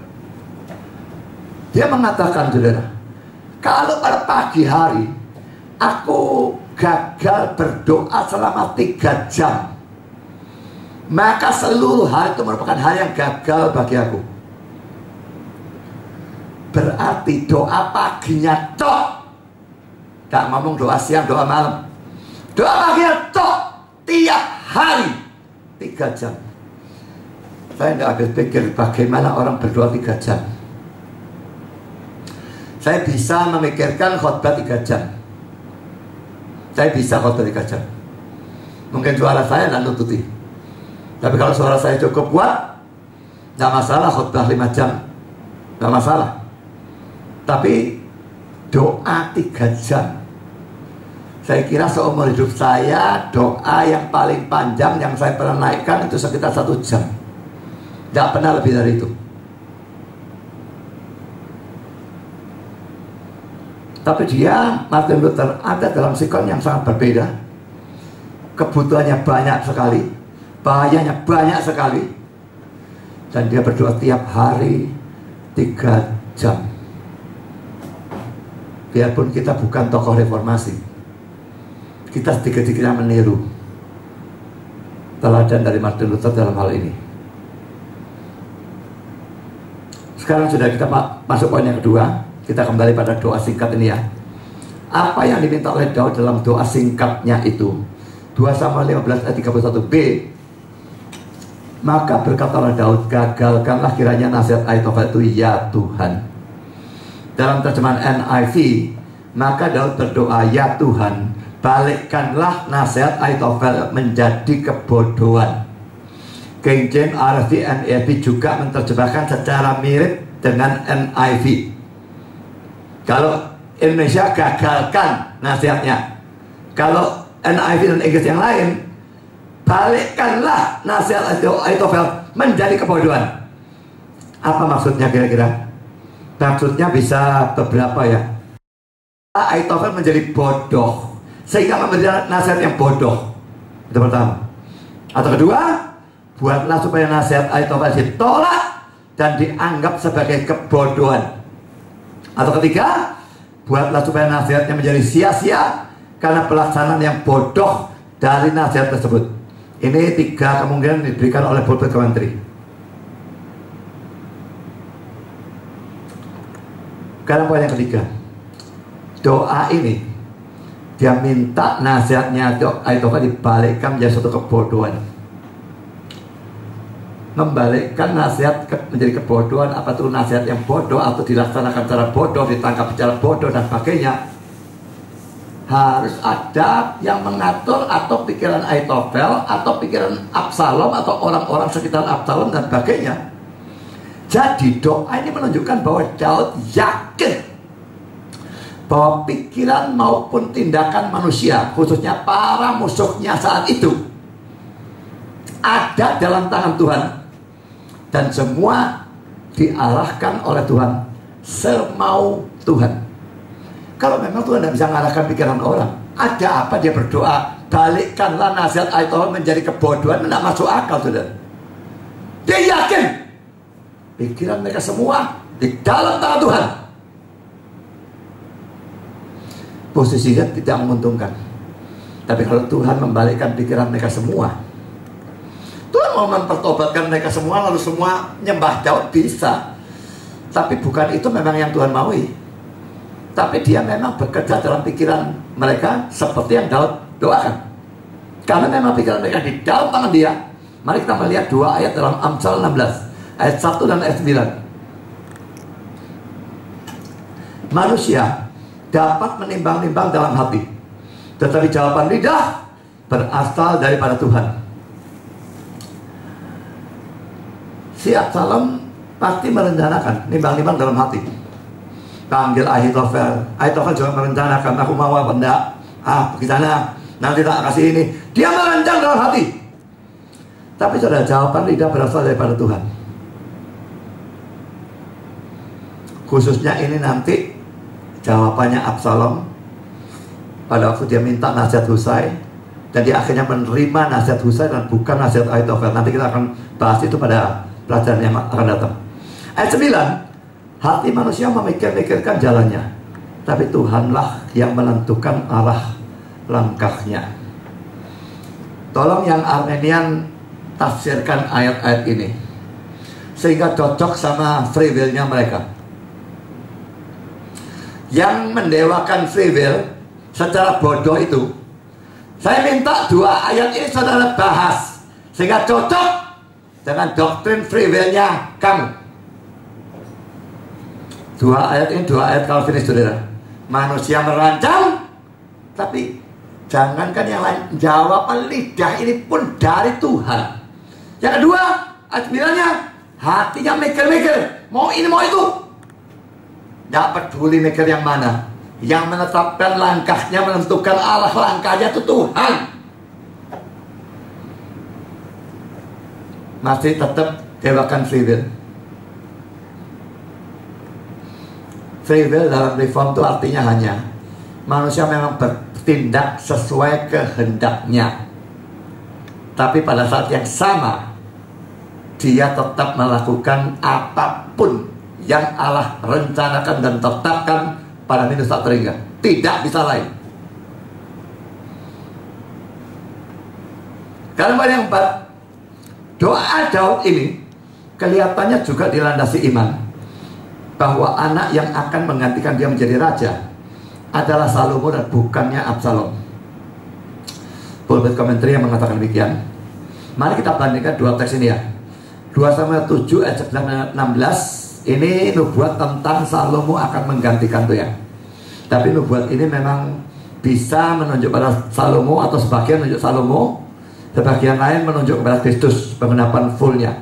Speaker 1: Dia mengatakan, saudara, kalau pada pagi hari aku gagal berdoa selama 3 jam, maka seluruh hari itu merupakan hari yang gagal bagi aku. Berarti doa paginya tok, tak ngomong doa siang, doa malam, doa paginya tok tiap hari 3 jam. Saya tidak habis pikir bagaimana orang berdoa 3 jam. Saya bisa memikirkan khotbah 3 jam. Saya bisa khotbah 3 jam. Mungkin suara saya tidak nututi. Tapi kalau suara saya cukup kuat, tidak masalah khotbah 5 jam. Tidak masalah. Tapi doa 3 jam. Saya kira seumur hidup saya, doa yang paling panjang yang saya pernah naikkan itu sekitar 1 jam. Tidak pernah lebih dari itu. Tapi dia, Martin Luther, ada dalam sikon yang sangat berbeda. Kebutuhannya banyak sekali, bahayanya banyak sekali, dan dia berdoa tiap hari 3 jam. Biarpun kita bukan tokoh reformasi, kita sedikit-sedikitnya meniru teladan dari Martin Luther dalam hal ini. Sekarang sudah kita masuk poin yang kedua. Kita kembali pada doa singkat ini ya. Apa yang diminta oleh Daud dalam doa singkatnya itu? 2 Samuel 15 ayat 31b. Maka berkatalah Daud, gagalkanlah kiranya nasihat Ahitofel itu ya Tuhan. Dalam terjemahan NIV, maka Daud berdoa, ya Tuhan, balikkanlah nasihat Ahitofel menjadi kebodohan. King James, RSV, NIV juga menerjemahkan secara mirip dengan NIV. Kalau Indonesia, gagalkan nasihatnya. Kalau NIV dan Inggris yang lain, balikkanlah nasihat Ahitofel menjadi kebodohan. Apa maksudnya kira-kira? Maksudnya bisa beberapa ya. Ahitofel menjadi bodoh sehingga memberikan nasihat yang bodoh. Itu pertama. Atau kedua, buatlah supaya nasihat Ahitofel ditolak dan dianggap sebagai kebodohan. Atau ketiga, buatlah supaya nasihatnya menjadi sia-sia karena pelaksanaan yang bodoh dari nasihat tersebut. Ini 3 kemungkinan diberikan oleh pulpit commentary. Sekarang poin yang ketiga. Doa ini dia minta nasihatnya Ahitofel dibalikkan menjadi suatu kebodohan. Membalikkan nasihat menjadi kebodohan, apa itu nasihat yang bodoh atau dilaksanakan secara bodoh, ditangkap secara bodoh dan sebagainya. Harus ada yang mengatur, atau pikiran Ahitofel atau pikiran Absalom atau orang-orang sekitar Absalom dan sebagainya. Jadi doa ini menunjukkan bahwa Daud yakin bahwa pikiran maupun tindakan manusia, khususnya para musuhnya saat itu, ada dalam tangan Tuhan. Dan semua diarahkan oleh Tuhan semau Tuhan. Kalau memang Tuhan tidak bisa mengarahkan pikiran orang, ada apa dia berdoa, balikkanlah nasihat Ahitofel menjadi kebodohan? Tidak masuk akal, saudara. Dia yakin pikiran mereka semua di dalam tangan Tuhan. Posisinya tidak menguntungkan. Tapi kalau Tuhan membalikkan pikiran mereka semua, Tuhan mau mempertobatkan mereka semua lalu semua nyembah Daud, bisa. Tapi bukan itu memang yang Tuhan maui. Tapi dia memang bekerja dalam pikiran mereka seperti yang Daud doakan. Karena memang pikiran mereka di dalam tangan dia. Mari kita melihat 2 ayat dalam Amsal 16 ayat 1 dan ayat 9. Manusia dapat menimbang-nimbang dalam hati, tetapi jawaban lidah berasal daripada Tuhan. Si Absalom pasti merencanakan, nimbang-nimbang dalam hati. Panggil Ahitofel. Ahitofel juga merencanakan, aku mau apa enggak? Pergi sana, nanti tak kasih ini. Dia merancang dalam hati. Tapi saudara, jawaban lidah berasal daripada Tuhan. Khususnya ini nanti jawabannya Absalom pada waktu dia minta nasihat Husai, dan dia akhirnya menerima nasihat Husai dan bukan nasihat Ahitofel. Nanti kita akan bahas itu pada pelajaran yang akan datang. Ayat 9, hati manusia memikir-mikirkan jalannya, tapi Tuhanlah yang menentukan arah langkahnya. Tolong yang Armenian tafsirkan ayat-ayat ini sehingga cocok sama free will-nya mereka. Yang mendewakan free will secara bodoh itu, saya minta 2 ayat ini saudara bahas sehingga cocok dengan doktrin free will-nya kamu. 2 ayat ini 2 ayat Calvinis, saudara. Manusia merancang, tapi jangankan yang lain, jawaban lidah ini pun dari Tuhan. Yang kedua, ayat 9-nya, hatinya mikir-mikir, mau ini mau itu. Tidak peduli mikir yang mana. Yang menetapkan langkahnya, menentukan arah langkahnya itu Tuhan. Masih tetap dewakan free will. Free will dalam reform itu artinya hanya manusia memang bertindak sesuai kehendaknya, tapi pada saat yang sama dia tetap melakukan apapun yang Allah rencanakan dan tetapkan pada minus tak terhingga. Tidak bisa lain. Kalimat yang 4, doa Daud ini kelihatannya juga dilandasi iman bahwa anak yang akan menggantikan dia menjadi raja adalah Salomo dan bukannya Absalom. Pulpit Commentary yang mengatakan demikian. Mari kita bandingkan 2 teks ini ya. 2 Samuel 7 ayat 16, ini nubuat tentang Salomo akan menggantikan tuh ya. Tapi nubuat ini memang bisa menunjuk pada Salomo, atau sebagian menunjuk Salomo, sebagian lain menunjuk kepada Kristus, pengenapan fullnya.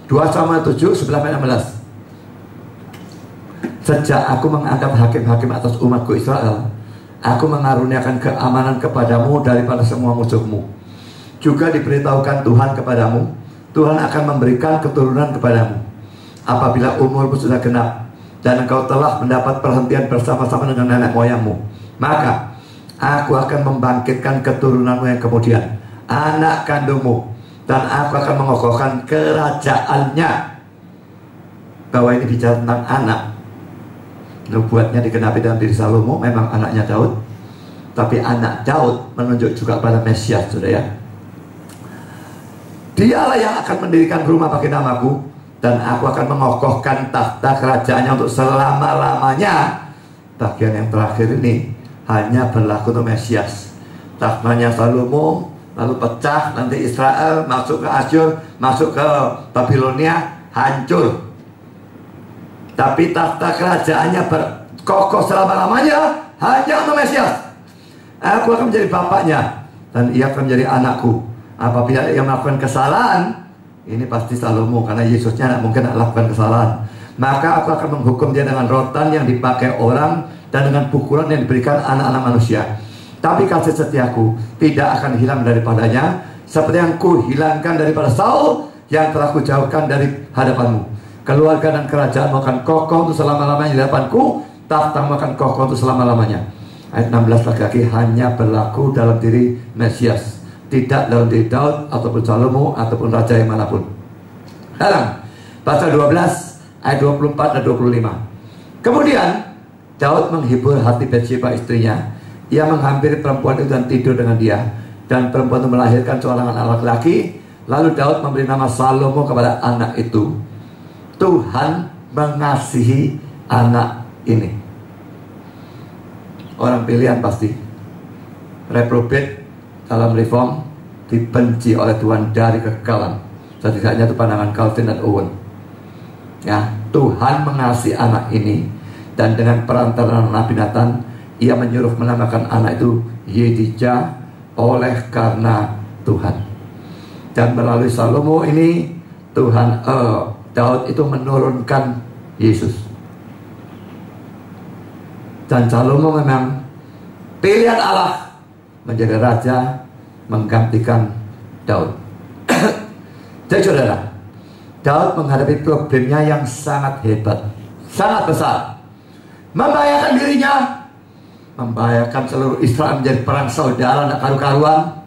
Speaker 1: 2 Samuel 7 11-16. Sejak aku mengangkat hakim-hakim atas umatku Israel, aku mengaruniakan keamanan kepadamu daripada semua musuhmu. Juga diberitahukan Tuhan kepadamu, Tuhan akan memberikan keturunan kepadamu apabila umurmu sudah genap dan engkau telah mendapat perhentian bersama-sama dengan nenek moyangmu. Maka aku akan membangkitkan keturunanmu yang kemudian, anak kandungmu, dan aku akan mengokohkan kerajaannya. Bahwa ini bicara tentang anak. Nubuatnya digenapi dalam diri Salomo, memang anaknya Daud, tapi anak Daud menunjuk juga pada Mesias, saudara ya. Dialah yang akan mendirikan rumah bagi namaku, dan aku akan mengokohkan tahta kerajaannya untuk selama-lamanya. Bagian yang terakhir ini hanya berlaku untuk Mesias. Tahtanya Salomo lalu pecah, nanti Israel masuk ke Asyur, masuk ke Babilonia, hancur. Tapi tahta kerajaannya berkokoh selama-lamanya hanya untuk Mesias. Aku akan menjadi bapaknya dan ia akan menjadi anakku. Apabila ia melakukan kesalahan, ini pasti Salomo, karena Yesusnya tidak mungkin melakukan kesalahan, maka aku akan menghukum dia dengan rotan yang dipakai orang dan dengan pukulan yang diberikan anak-anak manusia. Tapi kasih setiaku tidak akan hilang daripadanya, seperti yang ku hilangkan daripada Saul yang telah kujauhkan dari hadapanmu. Keluarga dan kerajaan akan kokoh untuk selama-lamanya di hadapanku, tahtamu akan kokoh untuk selama-lamanya. Ayat 16 lagi hanya berlaku dalam diri Mesias, tidak dalam diri Daud ataupun Salomo ataupun raja yang manapun. Sekarang pasal 12 ayat 24 dan 25. Kemudian Daud menghibur hati Bathsheba istrinya. Ia menghampiri perempuan itu dan tidur dengan dia, dan perempuan itu melahirkan seorang anak laki-laki. Lalu Daud memberi nama Salomo kepada anak itu. Tuhan mengasihi anak ini. Orang pilihan pasti. Reprobate dalam reform, dibenci oleh Tuhan dari kekekalan. Setidaknya itu pandangan Calvin dan Owen. Ya, Tuhan mengasihi anak ini, dan dengan perantaraan Nabi Nathan, ia menyuruh menamakan anak itu Yedijah oleh karena Tuhan. Dan melalui Salomo ini, Daud itu menurunkan Yesus. Dan Salomo memang pilihan Allah menjadi raja menggantikan Daud. Jadi saudara, Daud menghadapi problemnya yang sangat hebat, sangat besar, membahayakan dirinya, membahayakan seluruh Israel, menjadi perang saudara tak karu-karuan,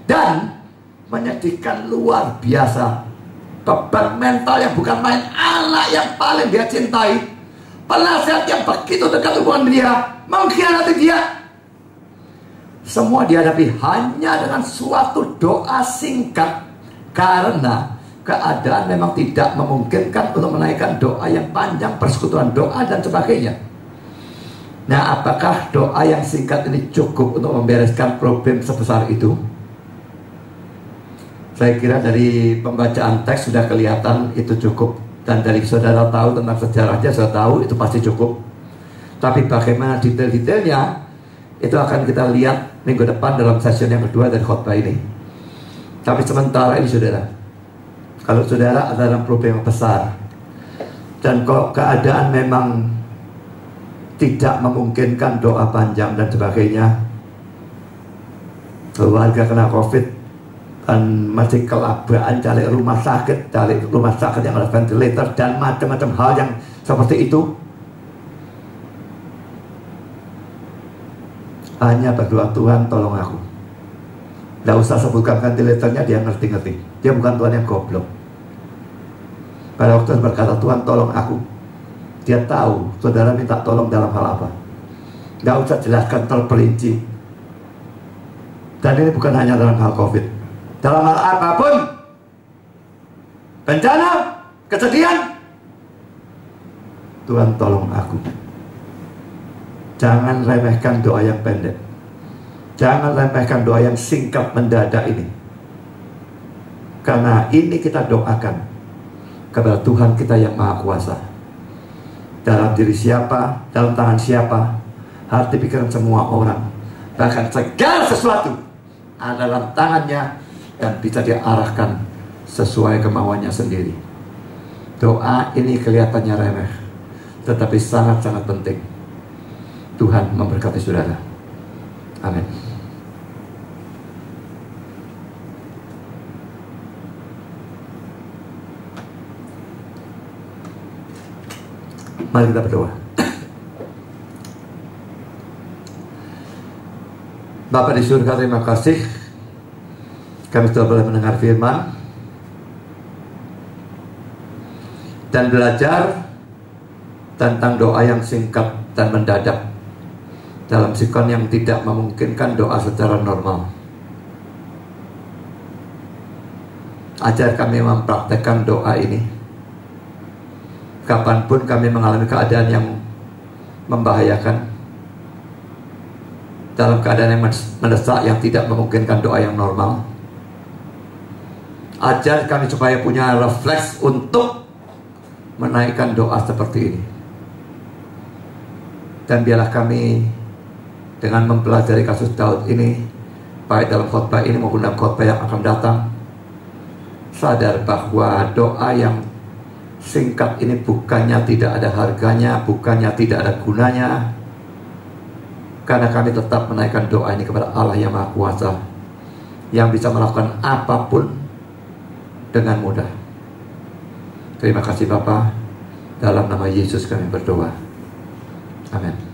Speaker 1: dan menyedihkan luar biasa. Beban mental yang bukan main, anak yang paling dia cintai, penasihat yang begitu dekat hubungan dia, mengkhianati dia. Semua dihadapi hanya dengan suatu doa singkat, karena keadaan memang tidak memungkinkan untuk menaikkan doa yang panjang, persekutuan doa dan sebagainya. Nah, apakah doa yang singkat ini cukup untuk membereskan problem sebesar itu? Saya kira dari pembacaan teks sudah kelihatan itu cukup. Dan dari saudara tahu tentang sejarahnya, saya tahu itu pasti cukup. Tapi bagaimana detail-detailnya, itu akan kita lihat minggu depan dalam sesi yang kedua dari khotbah ini. Tapi sementara ini saudara, kalau saudara ada dalam problem yang besar, dan kalau keadaan memang tidak memungkinkan doa panjang dan sebagainya, keluarga kena COVID, dan masih kelabaan cari rumah sakit yang ada ventilator dan macam-macam hal yang seperti itu, hanya berdoa, Tuhan tolong aku. Tidak usah sebutkan ventilatornya, dia ngerti-ngerti. Dia bukan Tuhan yang goblok. Pada waktu berkata Tuhan tolong aku, dia tahu saudara minta tolong dalam hal apa. Tidak usah jelaskan terperinci. Dan ini bukan hanya dalam hal COVID, dalam hal apapun, bencana, kesedihan, Tuhan tolong aku. Jangan remehkan doa yang pendek, jangan remehkan doa yang singkat mendadak ini, karena ini kita doakan kepada Tuhan kita yang Maha Kuasa. Dalam diri siapa, dalam tangan siapa, hati pikiran semua orang, bahkan segala sesuatu ada dalam tangannya dan bisa diarahkan sesuai kemauannya sendiri. Doa ini kelihatannya remeh, tetapi sangat-sangat penting. Tuhan memberkati saudara. Amin. Mari kita berdoa. Bapa di surga, terima kasih kami sudah boleh mendengar firman dan belajar tentang doa yang singkat dan mendadak dalam sikon yang tidak memungkinkan doa secara normal. Ajar kami mempraktekkan doa ini kapanpun kami mengalami keadaan yang membahayakan, dalam keadaan yang mendesak yang tidak memungkinkan doa yang normal. Ajar kami supaya punya refleks untuk menaikkan doa seperti ini. Dan biarlah kami dengan mempelajari kasus Daud ini, baik dalam khotbah ini maupun dalam khotbah yang akan datang, sadar bahwa doa yang singkat ini bukannya tidak ada harganya, bukannya tidak ada gunanya, karena kami tetap menaikkan doa ini kepada Allah yang Maha Kuasa, yang bisa melakukan apapun dengan mudah. Terima kasih Bapa, dalam nama Yesus kami berdoa. Amin.